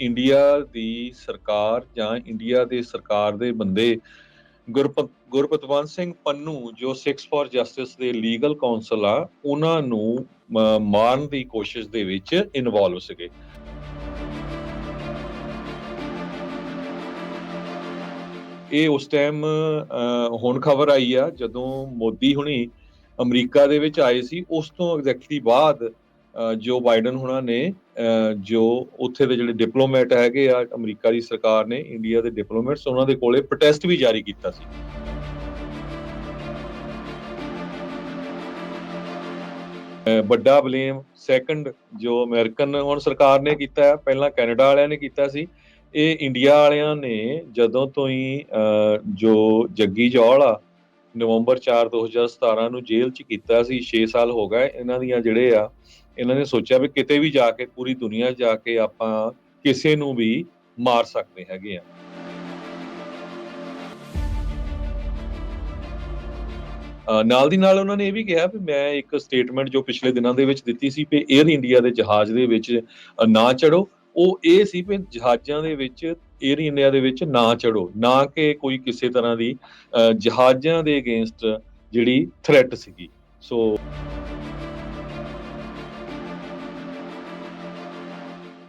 India ਦੀ ਸਰਕਾਰ ਜਾਂ India ਦੇ ਸਰਕਾਰ ਦੇ ਬੰਦੇ ਗੁਰਪਤਵੰਤ ਸਿੰਘ ਪੰਨੂ ਜੋ ਸਿਕਸ ਫॉर ਜਸਟਿਸ ਦੇ ਲੀਗਲ ਕਾਉਂਸਲ ਆ ਉਹਨਾਂ ਨੂੰ ਮਾਰਨ ਦੀ ਕੋਸ਼ਿਸ਼ ਦੇ ਵਿੱਚ ਇਨਵੋਲਵ ਸੀਗੇ। ਇਹ ਉਸ ਟਾਈਮ ਹੁਣ ਖਬਰ ਆਈ ਆ ਜਦੋਂ ਮੋਦੀ ਹੁਣੀ ਅਮਰੀਕਾ ਦੇ ਵਿੱਚ ਆਏ ਸੀ, ਉਸ ਤੋਂ ਐਗਜ਼ੈਕਟਲੀ ਬਾਅਦ ਜੋ ਬਾਈਡਨ ਹੁਣਾਂ ਨੇ ਜੋ ਉੱਥੇ ਦੇ ਜਿਹੜੇ ਡਿਪਲੋਮੈਟ ਹੈਗੇ ਆ ਅਮਰੀਕਾ ਦੀ ਸਰਕਾਰ ਨੇ ਇੰਡੀਆ ਦੇ ਡਿਪਲੋਮੈਟਸ ਉਹਨਾਂ ਦੇ ਕੋਲੇ ਪ੍ਰੋਟੈਸਟ ਵੀ ਜਾਰੀ ਕੀਤਾ ਸੀ। ਵੱਡਾ ਬਲੇਮ ਸੈਕੰਡ ਜੋ ਅਮਰੀਕਨ ਹੁਣ ਸਰਕਾਰ ਨੇ ਕੀਤਾ, ਪਹਿਲਾਂ ਕੈਨੇਡਾ ਵਾਲਿਆਂ ਨੇ ਕੀਤਾ ਸੀ। ਇਹ ਇੰਡੀਆ ਵਾਲਿਆਂ ਨੇ ਜਦੋਂ ਤੋਂ ਹੀ ਜੋ ਜੱਗੀ ਜੌਲ ਆ ਨਵੰਬਰ 4 2017 ਨੂੰ ਜੇਲ੍ਹ 'ਚ ਕੀਤਾ ਸੀ। 6 ਸਾਲ ਹੋ ਗਏ ਇਹਨਾਂ ਦੀਆਂ ਜਿਹੜੇ ਆ, ਇਹਨਾਂ ਨੇ ਸੋਚਿਆ ਵੀ ਕਿਤੇ ਵੀ ਜਾ ਕੇ ਪੂਰੀ ਦੁਨੀਆ ਜਾ ਕੇ ਆਪਾਂ ਕਿਸੇ ਨੂੰ ਵੀ ਮਾਰ ਸਕਦੇ ਹੈਗੇ ਆ। ਨਾਲ ਦੀ ਨਾਲ ਉਹਨਾਂ ਨੇ ਇਹ ਵੀ ਕਿਹਾ ਵੀ ਮੈਂ ਇੱਕ ਸਟੇਟਮੈਂਟ ਜੋ ਪਿਛਲੇ ਦਿਨਾਂ ਦੇ ਵਿੱਚ ਦਿੱਤੀ ਸੀ ਵੀ 에ਅਰ ਇੰਡੀਆ ਦੇ ਜਹਾਜ਼ ਦੇ ਵਿੱਚ ਨਾ ਚੜੋ, ਉਹ ਇਹ ਸੀ ਵੀ ਜਹਾਜ਼ਾਂ ਦੇ ਵਿੱਚ 에ਅਰ ਇੰਡੀਆ ਦੇ ਵਿੱਚ ਨਾ ਚੜੋ, ਨਾ ਕਿ ਕੋਈ ਕਿਸੇ ਤਰ੍ਹਾਂ ਦੀ ਜਹਾਜ਼ਾਂ ਦੇ ਅਗੇਂਸਟ ਜਿਹੜੀ ਥ੍ਰੈਟ ਸੀਗੀ। ਸੋ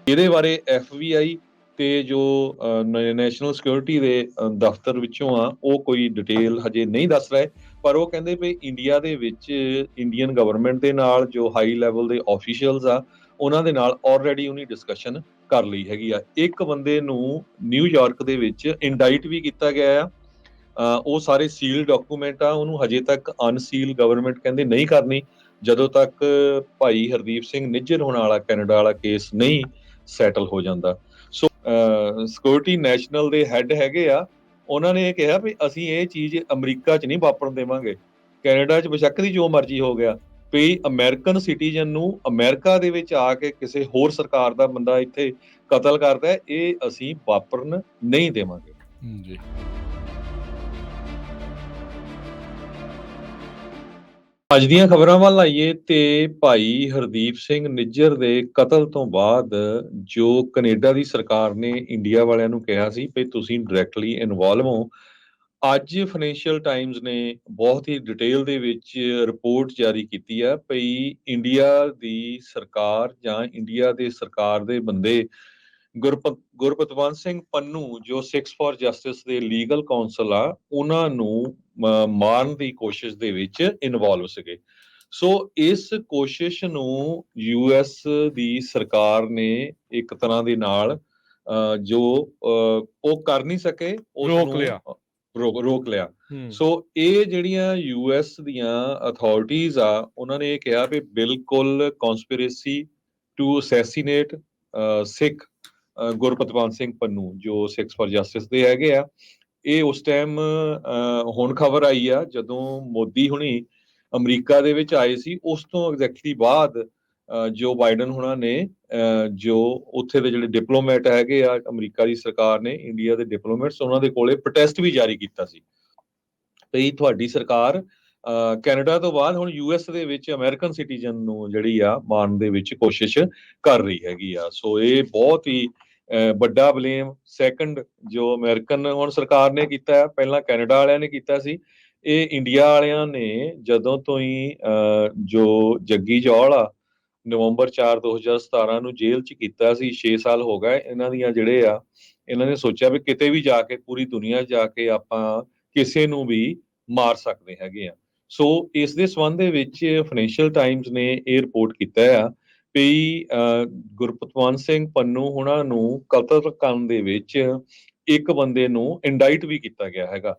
ਇਹਦੇ ਬਾਰੇ FBI ਤੇ ਜੋ ਨੈਸ਼ਨਲ ਸਿਕਿਉਰਿਟੀ ਦੇ ਦਫ਼ਤਰ ਵਿੱਚੋਂ ਆ ਉਹ ਕੋਈ ਡਿਟੇਲ ਹਜੇ ਨਹੀਂ ਦੱਸ ਰਹੇ, ਪਰ ਉਹ ਕਹਿੰਦੇ ਵੀ ਇੰਡੀਆ ਦੇ ਵਿੱਚ ਇੰਡੀਅਨ ਗਵਰਨਮੈਂਟ ਦੇ ਨਾਲ ਜੋ ਹਾਈ ਲੈਵਲ ਦੇ ਆਫੀਸ਼ੀਅਲਸ ਆ ਉਹਨਾਂ ਦੇ ਨਾਲ ਆਲਰੇਡੀ ਉਹਨੇ ਡਿਸਕਸ਼ਨ ਕਰ ਲਈ ਹੈਗੀ ਆ। ਇੱਕ ਬੰਦੇ ਨੂੰ ਨਿਊਯਾਰਕ ਦੇ ਵਿੱਚ ਇੰਡਾਈਟ ਵੀ ਕੀਤਾ ਗਿਆ ਆ। ਉਹ ਸਾਰੇ ਸੀਲ ਡਾਕੂਮੈਂਟ ਆ, ਉਹਨੂੰ ਹਜੇ ਤੱਕ ਅਨਸੀਲ ਗਵਰਨਮੈਂਟ ਕਹਿੰਦੇ ਨਹੀਂ ਕਰਨੀ ਜਦੋਂ ਤੱਕ ਭਾਈ ਹਰਦੀਪ ਸਿੰਘ ਨਿੱਜਰ ਹੋਣ ਵਾਲਾ ਕੈਨੇਡਾ ਵਾਲਾ ਕੇਸ ਨਹੀਂ ਸੈਟਲ ਹੋ ਜਾਂਦਾ। ਸੋ ਸਿਕਿਉਰਿਟੀ ਨੈਸ਼ਨਲ ਦੇ ਹੈੱਡ ਹੈਗੇ ਆ, ਉਹਨਾਂ ਨੇ ਇਹ ਕਿਹਾ ਵੀ ਅਸੀਂ ਇਹ ਚੀਜ਼ ਅਮਰੀਕਾ 'ਚ ਨਹੀਂ ਵਾਪਰਨ ਦੇਵਾਂਗੇ। ਕੈਨੇਡਾ 'ਚ ਬੇਸ਼ੱਕ ਦੀ ਜੋ ਮਰਜ਼ੀ ਹੋ ਗਿਆ, ਵੀ ਅਮਰੀਕਨ ਸਿਟੀਜ਼ਨ ਨੂੰ ਅਮਰੀਕਾ ਦੇ ਵਿੱਚ ਆ ਕੇ ਕਿਸੇ ਹੋਰ ਸਰਕਾਰ ਦਾ ਬੰਦਾ ਇੱਥੇ ਕਤਲ ਕਰਦਾ, ਇਹ ਅਸੀਂ ਵਾਪਰਨ ਨਹੀਂ ਦੇਵਾਂਗੇ। ਜੀ ਅੱਜ ਦੀਆਂ ਖਬਰਾਂ ਵੱਲ ਆਈਏ ਤੇ ਭਾਈ ਹਰਦੀਪ ਸਿੰਘ ਨਿੱਜਰ ਦੇ ਕਤਲ ਤੋਂ ਬਾਅਦ ਜੋ ਕੈਨੇਡਾ ਦੀ ਸਰਕਾਰ ਨੇ ਇੰਡੀਆ ਵਾਲਿਆਂ ਨੂੰ ਕਿਹਾ ਸੀ ਵੀ ਤੁਸੀਂ ਡਾਇਰੈਕਟਲੀ ਇਨਵੋਲਵ ਹੋ, ਅੱਜ ਫਾਈਨੈਂਸ਼ੀਅਲ ਟਾਈਮਜ਼ ਨੇ ਬਹੁਤ ਹੀ ਡਿਟੇਲ ਦੇ ਵਿੱਚ ਰਿਪੋਰਟ ਜਾਰੀ ਕੀਤੀ ਆ ਵੀ ਇੰਡੀਆ ਦੀ ਸਰਕਾਰ ਜਾਂ ਇੰਡੀਆ ਦੇ ਸਰਕਾਰ ਦੇ ਬੰਦੇ ਗੁਰਪਤਵੰਤ ਸਿੰਘ ਪੰਨੂ ਜੋ ਸਿਕਸ ਫॉर ਜਸਟਿਸ ਦੇ ਲੀਗਲ ਕਾਉਂਸਲ ਆ ਉਹਨਾਂ ਨੂੰ ਮਾਰਨ ਦੀ ਕੋਸ਼ਿਸ਼ ਦੇ ਵਿੱਚ ਇਨਵੋਲਵ ਸੀਗੇ। ਸੋ ਇਸ ਕੋਸ਼ਿਸ਼ ਨੂੰ US ਦੀ ਸਰਕਾਰ ਨੇ ਇੱਕ ਤਰ੍ਹਾਂ ਦੇ ਨਾਲ ਜੋ ਉਹ ਕਰ ਨਹੀਂ ਸਕੇ ਰੋਕ ਲਿਆ। ਸੋ ਇਹ ਜਿਹੜੀਆਂ US ਦੀਆਂ ਅਥਾਰਟੀਜ਼ ਆ ਉਹਨਾਂ ਨੇ ਇਹ ਕਿਹਾ ਵੀ ਬਿਲਕੁਲ ਕਨਸਪੀਰੇਸੀ ਟੂ ਅਸੈਸੀਨੇਟ ਸਿੱਖ ਗੁਰਪਤਵੰਤ ਸਿੰਘ ਪੰਨੂ ਜੋ ਸਿਕਸ ਫॉर ਜਸਟਿਸ ਦੇ ਹੈਗੇ ਆ। ਇਹ ਉਸ ਟਾਈਮ ਹੁਣ ਖਬਰ ਆਈ ਆ ਜਦੋਂ ਮੋਦੀ ਹੁਣੀ ਅਮਰੀਕਾ ਦੇ ਵਿੱਚ ਆਏ ਸੀ, ਉਸ ਤੋਂ ਐਗਜ਼ੈਕਟਲੀ ਬਾਅਦ ਜੋ ਬਾਈਡਨ ਹੁਣਾਂ ਨੇ ਜੋ ਉੱਥੇ ਦੇ ਜਿਹੜੇ ਡਿਪਲੋਮੈਟ ਹੈਗੇ ਆ ਅਮਰੀਕਾ ਦੀ ਸਰਕਾਰ ਨੇ ਇੰਡੀਆ ਦੇ ਡਿਪਲੋਮੈਟਸ ਉਹਨਾਂ ਦੇ ਕੋਲੇ ਪ੍ਰੋਟੈਸਟ ਵੀ ਜਾਰੀ ਕੀਤਾ ਸੀ ਵੀ ਤੁਹਾਡੀ ਸਰਕਾਰ ਕੈਨੇਡਾ ਤੋਂ ਬਾਅਦ ਹੁਣ US ਦੇ ਵਿੱਚ ਅਮਰੀਕਨ ਸਿਟੀਜ਼ਨ ਨੂੰ ਜਿਹੜੀ ਆ ਮਾਰਨ ਦੇ ਵਿੱਚ ਕੋਸ਼ਿਸ਼ ਕਰ ਰਹੀ ਹੈਗੀ ਆ। ਸੋ ਇਹ ਬਹੁਤ ਹੀ ਵੱਡਾ ਬਲੇਮ ਸੈਕੰਡ ਜੋ ਅਮਰੀਕਨ ਹੁਣ ਸਰਕਾਰ ਨੇ ਕੀਤਾ, ਪਹਿਲਾਂ ਕੈਨੇਡਾ ਵਾਲਿਆਂ ਨੇ ਕੀਤਾ ਸੀ। ਇਹ ਇੰਡੀਆ ਵਾਲਿਆਂ ਨੇ ਜਦੋਂ ਤੋਂ ਹੀ ਜੋ ਜੱਗੀ ਜੌਲ ਆ ਨਵੰਬਰ 4 2017 ਨੂੰ ਜੇਲ੍ਹ 'ਚ ਕੀਤਾ ਸੀ। 6 ਸਾਲ ਹੋ ਗਏ ਇਹਨਾਂ ਦੀਆਂ ਜਿਹੜੇ ਆ, ਇਹਨਾਂ ਨੇ ਸੋਚਿਆ ਵੀ ਕਿਤੇ ਵੀ ਜਾ ਕੇ ਪੂਰੀ ਦੁਨੀਆ ਜਾ ਕੇ ਆਪਾਂ ਕਿਸੇ ਨੂੰ ਵੀ ਮਾਰ ਸਕਦੇ ਹੈਗੇ ਆ। ਸੋ ਇਸ ਦੇ ਸੰਬੰਧ ਦੇ ਵਿੱਚ ਫਾਈਨੈਂਸ਼ੀਅਲ ਟਾਈਮਜ਼ ਨੇ ਇਹ ਰਿਪੋਰਟ ਕੀਤਾ ਆ ਵੀ ਗੁਰਪਤਵੰਤ ਸਿੰਘ ਪੰਨੂ ਹੁਣਾਂ ਨੂੰ ਕਤਲ ਕਰਨ ਦੇ ਵਿੱਚ ਇੱਕ ਬੰਦੇ ਨੂੰ ਇੰਡਾਈਟ ਵੀ ਕੀਤਾ ਗਿਆ ਹੈਗਾ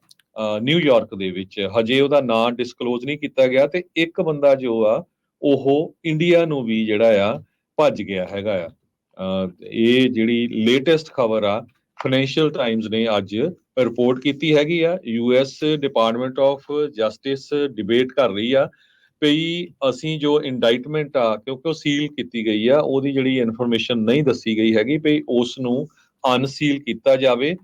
ਨਿਊਯਾਰਕ ਦੇ ਵਿੱਚ। ਹਜੇ ਉਹਦਾ ਨਾਂ ਡਿਸਕਲੋਜ਼ ਨਹੀਂ ਕੀਤਾ ਗਿਆ ਤੇ ਇੱਕ ਬੰਦਾ ਜੋ ਆ ਉਹ ਇੰਡੀਆ ਨੂੰ ਵੀ ਜਿਹੜਾ ਆ ਭੱਜ ਗਿਆ ਹੈਗਾ ਆ। ਇਹ ਜਿਹੜੀ ਲੇਟੈਸਟ ਖਬਰ ਆ ਫਾਈਨੈਂਸ਼ੀਅਲ ਟਾਈਮਜ਼ ਨੇ ਅੱਜ ਰਿਪੋਰਟ ਕੀਤੀ ਹੈਗੀ ਆ। US department of justice debate ਕਰ ਰਹੀ ਆ ਵੀ ਅਸੀਂ ਜੋ ਇੰਡਾਈਟਮੈਂਟ ਆ ਕਿਉਂਕਿ ਉਹ ਸੀਲ ਕੀਤੀ ਗਈ ਆ, ਉਹਦੀ ਜਿਹੜੀ ਇਨਫੋਰਮੇਸ਼ਨ ਨਹੀਂ ਦੱਸੀ ਗਈ ਹੈਗੀ ਵੀ ਉਸ ਨੂੰ ਅਨਸੀਲ ਕੀਤਾ ਜਾਵੇ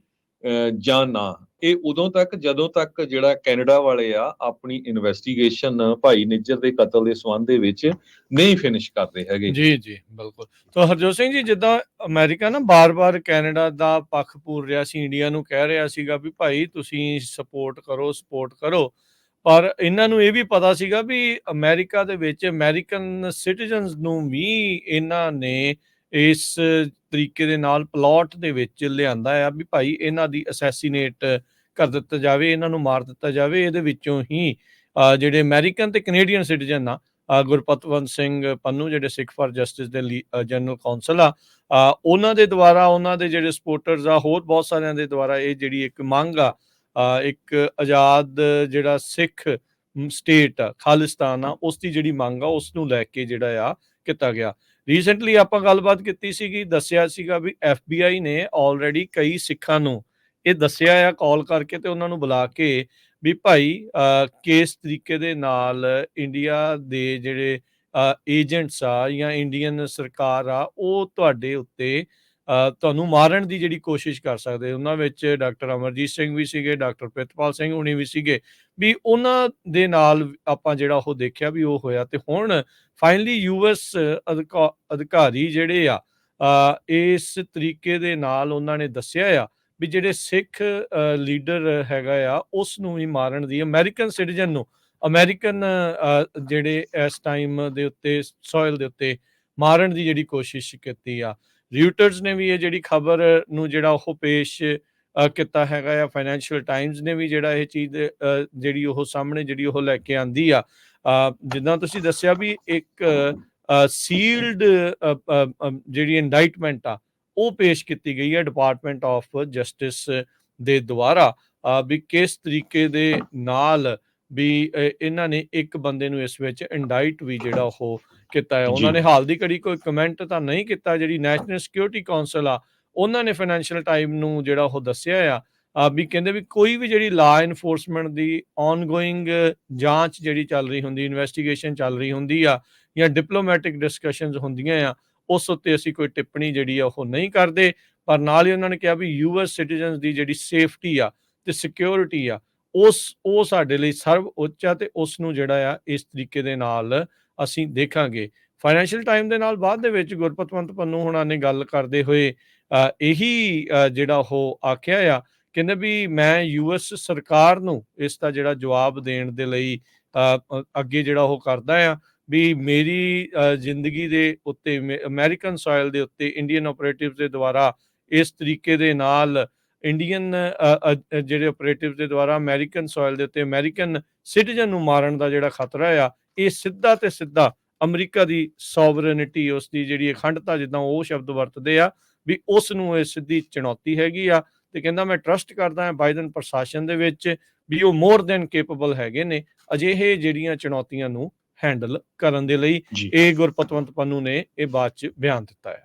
ਜਾਂ ਨਾ। ਇਹ ਉਦੋਂ ਤੱਕ ਜਦੋਂ ਤੱਕ ਜਿਹੜਾ ਕੈਨੇਡਾ ਵਾਲੇ ਆ ਆਪਣੀ ਇਨਵੈਸਟੀਗੇਸ਼ਨ ਭਾਈ ਨਿੱਜਰ ਦੇ ਕਤਲ ਦੇ ਸੰਬੰਧ ਦੇ ਵਿੱਚ ਨਹੀਂ ਫਿਨਿਸ਼ ਕਰਦੇ ਹੈਗੇ। ਜੀ ਜੀ ਬਿਲਕੁਲ। ਤਾਂ ਹਰਜੋਤ ਸਿੰਘ ਜੀ, ਜਿੱਦਾਂ ਅਮਰੀਕਾ ਨਾ ਬਾਰ-ਬਾਰ ਕੈਨੇਡਾ ਦਾ ਪੱਖ ਪੂਰ ਰਿਹਾ ਸੀ, ਇੰਡੀਆ ਨੂੰ ਕਹਿ ਰਿਹਾ ਸੀਗਾ ਵੀ ਭਾਈ ਤੁਸੀਂ ਸਪੋਰਟ ਕਰੋ, ਪਰ ਇਹਨਾਂ ਨੂੰ ਇਹ ਵੀ ਪਤਾ ਸੀਗਾ ਵੀ ਅਮਰੀਕਾ ਦੇ ਵਿੱਚ ਅਮਰੀਕਨ ਸਿਟੀਜ਼ਨਸ ਨੂੰ ਵੀ ਇਹਨਾਂ ਨੇ ਇਸ ਤਰੀਕੇ ਦੇ ਨਾਲ ਪਲਾਟ ਦੇ ਵਿੱਚ ਲਿਆਂਦਾ ਆ ਵੀ ਭਾਈ ਇਹਨਾਂ ਦੀ ਅਸੈਸੀਨੇਟ ਕਰ ਦਿੱਤਾ ਜਾਵੇ, ਇਹਨਾਂ ਨੂੰ ਮਾਰ ਦਿੱਤਾ ਜਾਵੇ। ਇਹਦੇ ਵਿੱਚੋਂ ਹੀ ਜਿਹੜੇ ਅਮਰੀਕਨ ਤੇ ਕੈਨੇਡੀਅਨ ਸਿਟੀਜ਼ਨ ਆ, ਗੁਰਪਤਵੰਤ ਸਿੰਘ ਪੰਨੂ ਜਿਹੜੇ ਸਿੱਖ ਫਾਰ ਜਸਟਿਸ ਦੇ ਜਨਰਲ ਕੌਂਸਲ ਆ, ਉਹਨਾਂ ਦੇ ਦੁਆਰਾ, ਉਹਨਾਂ ਦੇ ਜਿਹੜੇ ਸਪੋਰਟਰਸ ਆ, ਹੋਰ ਬਹੁਤ ਸਾਰਿਆਂ ਦੇ ਦੁਆਰਾ ਇਹ ਜਿਹੜੀ ਇੱਕ ਮੰਗ ਆ, ਇੱਕ ਆਜ਼ਾਦ ਜਿਹੜਾ ਸਿੱਖ ਸਟੇਟ ਆ, ਖਾਲਿਸਤਾਨ ਆ, ਉਸ ਦੀ ਜਿਹੜੀ ਮੰਗ ਆ ਉਸ ਨੂੰ ਲੈ ਕੇ ਜਿਹੜਾ ਆ ਕੀਤਾ ਗਿਆ। ਰੀਸੈਂਟਲੀ ਆਪਾਂ ਗੱਲਬਾਤ ਕੀਤੀ ਸੀਗੀ, ਦੱਸਿਆ ਸੀਗਾ ਵੀ FBI ਨੇ ਆਲਰੇਡੀ ਕਈ ਸਿੱਖਾਂ ਨੂੰ ਇਹ ਦੱਸਿਆ ਆ ਕਾਲ ਕਰਕੇ ਤੇ ਉਹਨਾਂ ਨੂੰ ਬੁਲਾ ਕੇ ਵੀ ਭਾਈ ਕਿਸ ਤਰੀਕੇ ਦੇ ਨਾਲ ਇੰਡੀਆ ਦੇ ਜਿਹੜੇ ਏਜੰਟਸ ਆ ਜਾਂ ਇੰਡੀਅਨ ਸਰਕਾਰ ਆ ਉਹ ਤੁਹਾਡੇ ਉੱਤੇ ਤੁਹਾਨੂੰ ਮਾਰਨ ਦੀ ਜਿਹੜੀ ਕੋਸ਼ਿਸ਼ ਕਰ ਸਕਦੇ। ਉਹਨਾਂ ਵਿੱਚ ਡਾਕਟਰ ਅਮਰਜੀਤ ਸਿੰਘ ਵੀ ਸੀਗੇ, ਡਾਕਟਰ ਪ੍ਰਿਤਪਾਲ ਸਿੰਘ ਹੁਣੀ ਵੀ ਸੀਗੇ, ਵੀ ਉਹਨਾਂ ਦੇ ਨਾਲ ਆਪਾਂ ਜਿਹੜਾ ਉਹ ਦੇਖਿਆ ਵੀ ਉਹ ਹੋਇਆ। ਤੇ ਹੁਣ ਫਾਈਨਲੀ US ਅਧਿਕਾਰੀ ਜਿਹੜੇ ਆ ਇਸ ਤਰੀਕੇ ਦੇ ਨਾਲ ਉਹਨਾਂ ਨੇ ਦੱਸਿਆ ਆ ਵੀ ਜਿਹੜੇ ਸਿੱਖ ਲੀਡਰ ਹੈਗਾ ਆ ਉਸ ਨੂੰ ਵੀ ਮਾਰਨ ਦੀ, ਅਮਰੀਕਨ ਸਿਟੀਜ਼ਨ ਨੂੰ, ਅਮਰੀਕਨ ਜਿਹੜੇ ਇਸ ਟਾਈਮ ਦੇ ਉੱਤੇ ਸੋਇਲ ਦੇ ਉੱਤੇ ਮਾਰਨ ਦੀ ਜਿਹੜੀ ਕੋਸ਼ਿਸ਼ ਕੀਤੀ ਆ। ਰਿਊਟਰਸ ਨੇ ਵੀ ਇਹ ਜਿਹੜੀ ਖਬਰ ਨੂੰ ਜਿਹੜਾ ਉਹ ਪੇਸ਼ ਕੀਤਾ ਹੈਗਾ ਆ। ਫਾਈਨੈਂਸ਼ੀਅਲ ਟਾਈਮਸ ਨੇ ਵੀ ਜਿਹੜਾ ਇਹ ਚੀਜ਼ ਜਿਹੜੀ ਉਹ ਸਾਹਮਣੇ ਜਿਹੜੀ ਉਹ ਲੈ ਕੇ ਆਂਦੀ ਆ। ਜਿੱਦਾਂ ਤੁਸੀਂ ਦੱਸਿਆ ਵੀ ਇੱਕ ਸੀਲਡ ਜਿਹੜੀ ਇੰਡਾਈਟਮੈਂਟ ਆ ਉਹ ਪੇਸ਼ ਕੀਤੀ ਗਈ ਹੈ ਡਿਪਾਰਟਮੈਂਟ ਆਫ ਜਸਟਿਸ ਦੇ ਦੁਆਰਾ, ਵੀ ਕਿਸ ਤਰੀਕੇ ਦੇ ਨਾਲ ਵੀ ਇਹਨਾਂ ਨੇ ਇੱਕ ਬੰਦੇ ਨੂੰ ਇਸ ਵਿੱਚ ਇੰਡਾਈਟ ਵੀ ਜਿਹੜਾ ਉਹ ਕੀਤਾ ਹੈ। ਉਹਨਾਂ ਨੇ ਹਾਲ ਦੀ ਘੜੀ ਕੋਈ ਕਮੈਂਟ ਤਾਂ ਨਹੀਂ ਕੀਤਾ। ਜਿਹੜੀ ਨੈਸ਼ਨਲ ਸਿਕਿਉਰਿਟੀ ਕਾਉਂਸਲ ਆ ਉਹਨਾਂ ਨੇ ਫਾਈਨੈਂਸ਼ੀਅਲ ਟਾਈਮ ਨੂੰ ਜਿਹੜਾ ਉਹ ਦੱਸਿਆ ਆ ਵੀ ਕਹਿੰਦੇ ਵੀ ਕੋਈ ਵੀ ਜਿਹੜੀ ਲਾ ਇਨਫੋਰਸਮੈਂਟ ਦੀ ਔਨਗੋਇੰਗ ਜਾਂਚ ਜਿਹੜੀ ਚੱਲ ਰਹੀ ਹੁੰਦੀ, ਇਨਵੈਸਟੀਗੇਸ਼ਨ ਚੱਲ ਰਹੀ ਹੁੰਦੀ ਆ ਜਾਂ ਡਿਪਲੋਮੈਟਿਕ ਡਿਸਕਸ਼ਨਸ ਹੁੰਦੀਆਂ ਆ, ਉਸ ਉੱਤੇ ਅਸੀਂ ਕੋਈ ਟਿੱਪਣੀ ਜਿਹੜੀ ਆ ਉਹ ਨਹੀਂ ਕਰਦੇ। ਪਰ ਨਾਲ ਹੀ ਉਹਨਾਂ ਨੇ ਕਿਹਾ ਵੀ US ਸਿਟੀਜ਼ਨਸ ਦੀ ਜਿਹੜੀ ਸੇਫਟੀ ਆ ਤੇ ਸਿਕਿਉਰਿਟੀ ਆ ਉਹ ਸਾਡੇ ਲਈ ਸਰਵ ਉੱਚ ਆ ਤੇ ਉਸ ਨੂੰ ਜਿਹੜਾ ਆ ਇਸ ਤਰੀਕੇ ਦੇ ਨਾਲ ਅਸੀਂ ਦੇਖਾਂਗੇ। ਫਾਈਨੈਂਸ਼ੀਅਲ ਟਾਈਮ ਦੇ ਨਾਲ ਬਾਅਦ ਦੇ ਵਿੱਚ ਗੁਰਪਤਵੰਤ ਪੰਨੂ ਹੁਣਾਂ ਨੇ ਗੱਲ ਕਰਦੇ ਹੋਏ ਇਹੀ ਜਿਹੜਾ ਉਹ ਆਖਿਆ ਆ, ਕਹਿੰਦੇ ਵੀ ਮੈਂ US ਸਰਕਾਰ ਨੂੰ ਇਸ ਦਾ ਜਿਹੜਾ ਜਵਾਬ ਦੇਣ ਦੇ ਲਈ ਅੱਗੇ ਜਿਹੜਾ ਉਹ ਕਰਦਾ ਆ ਵੀ ਮੇਰੀ ਜ਼ਿੰਦਗੀ ਦੇ ਉੱਤੇ, ਅਮਰੀਕਨ ਸੋਇਲ ਦੇ ਉੱਤੇ ਇੰਡੀਅਨ ਆਪਰੇਟਿਵ ਦੇ ਦੁਆਰਾ ਇਸ ਤਰੀਕੇ ਦੇ ਨਾਲ ਇੰਡੀਅਨ ਜਿਹੜੇ ਆਪਰੇਟਿਵ ਦੇ ਦੁਆਰਾ ਅਮਰੀਕਨ ਸੋਇਲ ਦੇ ਉੱਤੇ ਅਮਰੀਕਨ ਸਿਟੀਜ਼ਨ ਨੂੰ ਮਾਰਨ ਦਾ ਜਿਹੜਾ ਖਤਰਾ ਆ, ਇਹ ਸਿੱਧਾ ਤੇ ਸਿੱਧਾ ਅਮਰੀਕਾ ਦੀ ਸੋਵਰਨਿਟੀ, ਉਸ ਦੀ ਜਿਹੜੀ ਅਖੰਡਤਾ, ਜਿੱਦਾਂ ਉਹ ਸ਼ਬਦ ਵਰਤਦੇ ਆ, ਵੀ ਉਸ ਨੂੰ ਇਹ ਸਿੱਧੀ ਚੁਣੌਤੀ ਹੈਗੀ ਆ। ਤੇ ਕਹਿੰਦਾ ਮੈਂ ਟਰਸਟ ਕਰਦਾ ਹਾਂ ਬਾਈਡਨ ਪ੍ਰਸ਼ਾਸਨ ਦੇ ਵਿੱਚ ਵੀ ਉਹ ਮੋਰ ਦੈਨ ਕੇਪੇਬਲ ਹੈਗੇ ਨੇ ਅਜਿਹੇ ਜਿਹੜੀਆਂ ਚੁਣੌਤੀਆਂ ਨੂੰ ਹੈਂਡਲ ਕਰਨ ਦੇ ਲਈ। ਇਹ ਗੁਰਪਤਵੰਤ ਪੰਨੂ ਨੇ ਇਹ ਬਾਅਦ ਚ ਬਿਆਨ ਦਿੱਤਾ ਹੈ।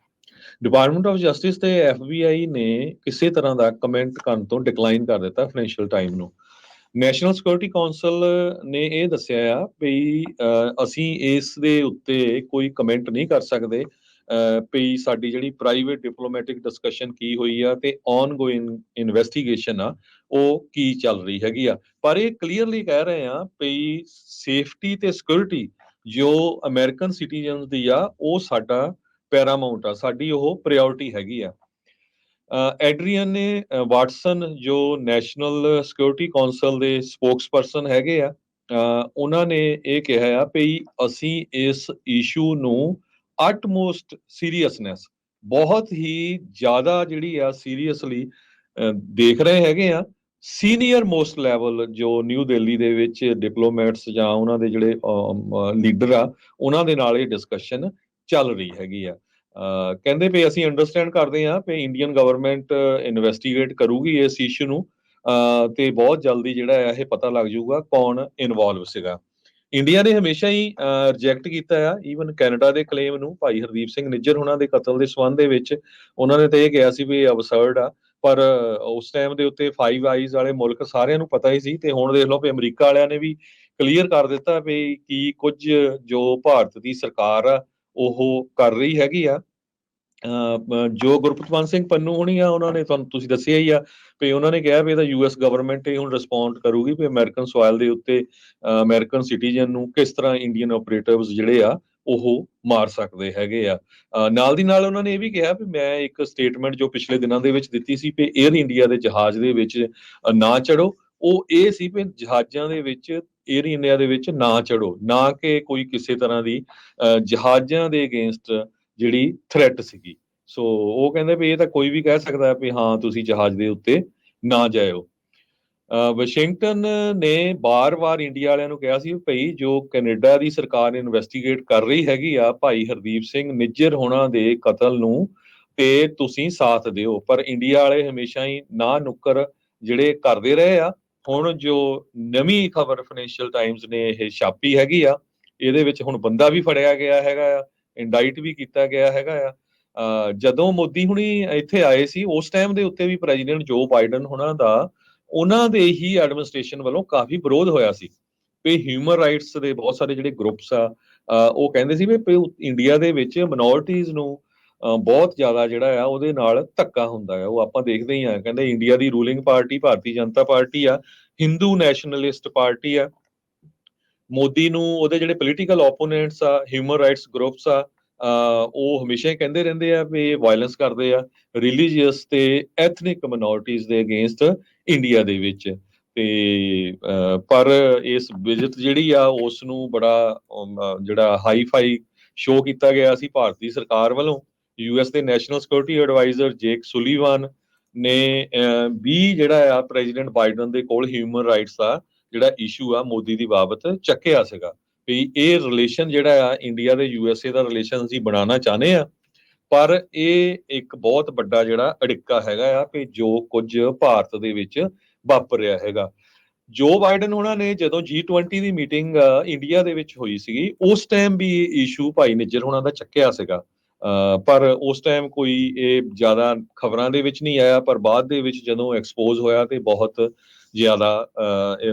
ਡਿਪਾਰਟਮੈਂਟ ਆਫ ਜਸਟਿਸ ਤੇ FBI ਨੇ ਕਿਸੇ ਤਰ੍ਹਾਂ ਦਾ ਕਮੈਂਟ ਕਰਨ ਤੋਂ ਡਿਕਲਾਈਨ ਕਰ ਦਿੱਤਾ ਫਾਈਨੈਂਸ਼ੀਅਲ ਟਾਈਮ ਨੂੰ। ਨੈਸ਼ਨਲ ਸਿਕਿਉਰਿਟੀ ਕਾਉਂਸਲ ਨੇ ਇਹ ਦੱਸਿਆ ਆ ਵੀ ਅਸੀਂ ਇਸ ਦੇ ਉੱਤੇ ਕੋਈ ਕਮੈਂਟ ਨਹੀਂ ਕਰ ਸਕਦੇ ਵੀ ਸਾਡੀ ਜਿਹੜੀ ਪ੍ਰਾਈਵੇਟ ਡਿਪਲੋਮੈਟਿਕ ਡਿਸਕਸ਼ਨ ਕੀ ਹੋਈ ਆ ਤੇ ਔਨਗੋਇੰਗ ਇਨਵੈਸਟੀਗੇਸ਼ਨ ਆ ਉਹ ਕੀ ਚੱਲ ਰਹੀ ਹੈਗੀ ਆ। ਪਰ ਇਹ ਕਲੀਅਰਲੀ ਕਹਿ ਰਹੇ ਆ ਵੀ ਸੇਫਟੀ ਤੇ ਸਿਕਿਉਰਿਟੀ ਜੋ ਅਮਰੀਕਨ ਸਿਟੀਜ਼ਨਸ ਦੀ ਆ ਉਹ ਸਾਡਾ ਪੈਰਾਮਾਊਂਟ ਆ, ਸਾਡੀ ਉਹ ਪ੍ਰਾਇੋਰਟੀ ਹੈਗੀ ਆ। ਐਡਰੀਅਨ ਨੇ ਵਾਟਸਨ ਜੋ ਨੈਸ਼ਨਲ ਸਿਕਿਉਰਿਟੀ ਕਾਉਂਸਲ ਦੇ ਸਪੋਕਸਪਰਸਨ ਹੈਗੇ ਆ, ਉਹਨਾਂ ਨੇ ਇਹ ਕਿਹਾ ਆ ਵੀ ਅਸੀਂ ਇਸ ਇਸ਼ੂ ਨੂੰ ਅਟਮੋਸਟ ਸੀਰੀਅਸਨੈਸ, ਬਹੁਤ ਹੀ ਜ਼ਿਆਦਾ ਜਿਹੜੀ ਆ ਸੀਰੀਅਸਲੀ ਦੇਖ ਰਹੇ ਹੈਗੇ ਆ। ਸੀਨੀਅਰ ਮੋਸਟ ਲੈਵਲ ਜੋ ਨਿਊ ਦਿੱਲੀ ਦੇ ਵਿੱਚ ਡਿਪਲੋਮੈਟਸ ਜਾਂ ਉਹਨਾਂ ਦੇ ਜਿਹੜੇ ਲੀਡਰ ਆ ਉਹਨਾਂ ਦੇ ਨਾਲ ਇਹ ਡਿਸਕਸ਼ਨ ਚੱਲ ਰਹੀ ਹੈਗੀ ਆ। ਕਹਿੰਦੇ ਵੀ ਅਸੀਂ ਅੰਡਰਸਟੈਂਡ ਕਰਦੇ ਹਾਂ ਵੀ ਇੰਡੀਅਨ ਗਵਰਨਮੈਂਟ ਇਨਵੈਸਟੀਗੇਟ ਕਰੂਗੀ ਇਸ ਇਸ਼ੂ ਨੂੰ ਤੇ ਬਹੁਤ ਜਲਦੀ ਜਿਹੜਾ ਹੈ ਇਹ ਪਤਾ ਲੱਗ ਜਾਊਗਾ ਕੌਣ ਇਨਵੋਲਵ ਸੀਗਾ। ਇੰਡੀਆ ਨੇ ਹਮੇਸ਼ਾ ਹੀ ਰਿਜੈਕਟ ਕੀਤਾ ਆ ਈਵਨ ਕੈਨੇਡਾ ਦੇ ਕਲੇਮ ਨੂੰ। ਭਾਈ ਹਰਦੀਪ ਸਿੰਘ ਨਿੱਜਰ ਉਹਨਾਂ ਦੇ ਕਤਲ ਦੇ ਸੰਬੰਧ ਦੇ ਵਿੱਚ ਉਹਨਾਂ ਨੇ ਤਾਂ ਇਹ ਕਿਹਾ ਸੀ ਵੀ ਇਹ ਅਬਸਰਡ ਆ, ਪਰ ਉਸ ਟਾਈਮ ਦੇ ਉੱਤੇ ਫਾਈਵ ਆਈਜ਼ ਵਾਲੇ ਮੁਲਕ ਸਾਰਿਆਂ ਨੂੰ ਪਤਾ ਹੀ ਸੀ। ਤੇ ਹੁਣ ਦੇਖ ਲਓ ਵੀ ਅਮਰੀਕਾ ਵਾਲਿਆਂ ਨੇ ਵੀ ਕਲੀਅਰ ਕਰ ਦਿੱਤਾ ਵੀ ਕੀ ਕੁਝ ਜੋ ਭਾਰਤ ਦੀ ਸਰਕਾਰ ਆ ਉਹ ਕਰ ਰਹੀ ਹੈਗੀ ਆ। ਜੋ ਗੁਰਪ੍ਰੀਤ ਸਿੰਘ ਪੰਨੂ ਹੋਣੀ ਆ, ਉਹਨਾਂ ਨੇ ਤੁਹਾਨੂੰ ਤੁਸੀਂ ਦੱਸਿਆ ਹੀ ਆ ਵੀ ਉਹਨਾਂ ਨੇ ਕਿਹਾ ਵੀ ਇਹਦਾ ਯੂਐਸ ਗਵਰਨਮੈਂਟ ਹੀ ਹੁਣ ਰਿਸਪੌਂਡ ਕਰੂਗੀ ਵੀ ਅਮਰੀਕਨ ਸੋਇਲ ਦੇ ਉੱਤੇ ਅਮਰੀਕਨ ਸਿਟੀਜ਼ਨ ਨੂੰ ਕਿਸ ਤਰ੍ਹਾਂ ਇੰਡੀਅਨ ਆਪਰੇਟਿਵਸ ਜਿਹੜੇ ਆ ਉਹ ਮਾਰ ਸਕਦੇ ਹੈਗੇ ਆ। ਨਾਲ ਦੀ ਨਾਲ ਉਹਨਾਂ ਨੇ ਇਹ ਵੀ ਕਿਹਾ ਵੀ ਮੈਂ ਇੱਕ ਸਟੇਟਮੈਂਟ ਜੋ ਪਿਛਲੇ ਦਿਨਾਂ ਦੇ ਵਿੱਚ ਦਿੱਤੀ ਸੀ ਵੀ 에ਅਰ ਇੰਡੀਆ ਦੇ ਜਹਾਜ਼ ਦੇ ਵਿੱਚ ਨਾ ਚੜੋ, ਉਹ ਇਹ ਸੀ ਵੀ ਜਹਾਜ਼ਾਂ ਦੇ ਵਿੱਚ 에ਅਰ ਇੰਡੀਆ ਦੇ ਵਿੱਚ ਨਾ ਚੜੋ, ਨਾ ਕਿ ਕੋਈ ਕਿਸੇ ਤਰ੍ਹਾਂ ਦੀ ਜਹਾਜ਼ਾਂ ਦੇ ਅਗੇਂਸਟ ਜਿਹੜੀ ਥ੍ਰੈਟ ਸੀਗੀ। ਸੋ ਉਹ ਕਹਿੰਦੇ ਵੀ ਇਹ ਤਾਂ ਕੋਈ ਵੀ ਕਹਿ ਸਕਦਾ ਵੀ ਹਾਂ ਤੁਸੀਂ ਜਹਾਜ਼ ਦੇ ਉੱਤੇ ਨਾ ਜਾਇਓ। ਵਾਸ਼ਿੰਗਟਨ ਨੇ ਬਾਰ-ਬਾਰ ਇੰਡੀਆ ਵਾਲਿਆਂ ਨੂੰ ਕਿਹਾ ਸੀ ਵੀ ਭਈ ਜੋ ਕੈਨੇਡਾ ਦੀ ਸਰਕਾਰ ਇਨਵੈਸਟੀਗੇਟ ਕਰ ਰਹੀ ਹੈਗੀ ਆ ਭਾਈ ਹਰਦੀਪ ਸਿੰਘ ਨਿੱਜਰ ਹੋਣਾ ਦੇ ਕਤਲ ਨੂੰ, ਤੇ ਤੁਸੀਂ ਸਾਥ ਦਿਓ। ਪਰ ਇੰਡੀਆ ਵਾਲੇ ਹਮੇਸ਼ਾ ਹੀ ਨਾ ਨੁੱਕਰ ਜਿਹੜੇ ਕਰਦੇ ਰਹੇ ਆ। ਹੁਣ ਜੋ ਨਵੀਂ ਖਬਰ ਫਾਈਨੈਂਸ਼ੀਅਲ ਟਾਈਮਸ ਨੇ ਇਹ ਛਾਪੀ ਹੈਗੀ ਆ, ਇਹਦੇ ਵਿੱਚ ਹੁਣ ਬੰਦਾ ਵੀ ਫੜਿਆ ਗਿਆ ਹੈਗਾ ਆ, ਇੰਡਾਈਟ ਵੀ ਕੀਤਾ ਗਿਆ ਹੈਗਾ ਆ। ਜਦੋਂ ਮੋਦੀ ਹੁਣੀ ਇੱਥੇ ਆਏ ਸੀ ਉਸ ਟਾਈਮ ਦੇ ਉੱਤੇ ਵੀ ਪ੍ਰੈਜ਼ੀਡੈਂਟ ਜੋ ਬਾਈਡਨ ਹੁਣਾਂ ਦਾ ਉਹਨਾਂ ਦੇ ਹੀ ਐਡਮਿਨਿਸਟ੍ਰੇਸ਼ਨ ਵੱਲੋਂ ਕਾਫੀ ਵਿਰੋਧ ਹੋਇਆ ਸੀ ਵੀ ਹਿਊਮਨ ਰਾਈਟਸ ਦੇ ਬਹੁਤ ਸਾਰੇ ਜਿਹੜੇ ਗਰੁੱਪਸ ਆ ਉਹ ਕਹਿੰਦੇ ਸੀ ਵੀ ਇੰਡੀਆ ਦੇ ਵਿੱਚ ਮਿਨੋਰਟੀਜ਼ ਨੂੰ ਬਹੁਤ ਜ਼ਿਆਦਾ ਜਿਹੜਾ ਆ ਉਹਦੇ ਨਾਲ ਧੱਕਾ ਹੁੰਦਾ ਹੈ। ਉਹ ਆਪਾਂ ਦੇਖਦੇ ਹੀ ਆ, ਕਹਿੰਦੇ ਇੰਡੀਆ ਦੀ ruling party Bharatiya Janata party ਆ, ਹਿੰਦੂ ਨੈਸ਼ਨਲਿਸਟ ਪਾਰਟੀ ਆ। ਮੋਦੀ ਨੂੰ ਉਹਦੇ ਜਿਹੜੇ ਪੋਲੀਟੀਕਲ ਓਪੋਨੈਂਟਸ ਆ, ਹਿਊਮਨ ਰਾਈਟਸ ਗਰੁੱਪਸ ਆ, ਉਹ ਹਮੇਸ਼ਾ ਹੀ ਕਹਿੰਦੇ ਰਹਿੰਦੇ ਆ ਵੀ ਇਹ ਵਾਇਲੈਂਸ ਕਰਦੇ ਆ ਰਿਲੀਜੀਅਸ ਤੇ ਐਥਨਿਕ ਮਿਨੋਰਟੀਜ਼ ਦੇ ਅਗੇਂਸਟ ਇੰਡੀਆ ਦੇ ਵਿੱਚ। ਤੇ ਪਰ ਇਸ ਵਿਜ਼ਿਟ ਜਿਹੜੀ ਆ ਉਸ ਨੂੰ ਬੜਾ ਜਿਹੜਾ ਹਾਈ-ਫਾਈ ਸ਼ੋਅ ਕੀਤਾ ਗਿਆ ਸੀ ਭਾਰਤੀ ਸਰਕਾਰ ਵੱਲੋਂ। ਯੂਐਸ ਦੇ ਨੈਸ਼ਨਲ ਸਿਕਿਉਰਿਟੀ ਐਡਵਾਈਜ਼ਰ ਜੇਕ ਸੁਲੀਵਾਨ ਨੇ ਵੀ ਜਿਹੜਾ ਆ ਪ੍ਰੈਜ਼ੀਡੈਂਟ ਬਾਈਡਨ ਦੇ ਕੋਲ ਹਿਊਮਨ ਰਾਈਟਸ ਦਾ ਜਿਹੜਾ ਇਸ਼ੂ ਆ ਮੋਦੀ ਦੀ ਬਾਬਤ ਚੱਕਿਆ ਸੀਗਾ ਵੀ ਇਹ ਰਿਲੇਸ਼ਨ ਜਿਹੜਾ ਆ ਇੰਡੀਆ ਦੇ ਯੂਐਸਏ ਦਾ ਰਿਲੇਸ਼ਨ ਅਸੀਂ ਬਣਾਉਣਾ ਚਾਹੁੰਦੇ ਆ, ਪਰ ਇਹ ਇੱਕ ਬਹੁਤ ਵੱਡਾ ਜਿਹੜਾ ਅੜਿੱਕਾ ਹੈਗਾ ਆ ਵੀ ਜੋ ਕੁਝ ਭਾਰਤ ਦੇ ਵਿੱਚ ਵਾਪਰ ਰਿਹਾ ਹੈਗਾ। ਜੋ ਬਾਈਡਨ ਉਹਨਾਂ ਨੇ ਜਦੋਂ G20 ਦੀ ਮੀਟਿੰਗ ਇੰਡੀਆ ਦੇ ਵਿੱਚ ਹੋਈ ਸੀਗੀ ਉਸ ਟਾਈਮ ਵੀ ਇਹ ਇਸ਼ੂ ਭਾਈ ਨਿੱਜਰ ਉਹਨਾਂ ਦਾ ਚੱਕਿਆ ਸੀਗਾ, ਪਰ ਉਸ ਟਾਈਮ ਕੋਈ ਇਹ ਜ਼ਿਆਦਾ ਖਬਰਾਂ ਦੇ ਵਿੱਚ ਨਹੀਂ ਆਇਆ। ਪਰ ਬਾਅਦ ਦੇ ਵਿੱਚ ਜਦੋਂ ਐਕਸਪੋਜ਼ ਹੋਇਆ ਤੇ ਬਹੁਤ ਜ਼ਿਆਦਾ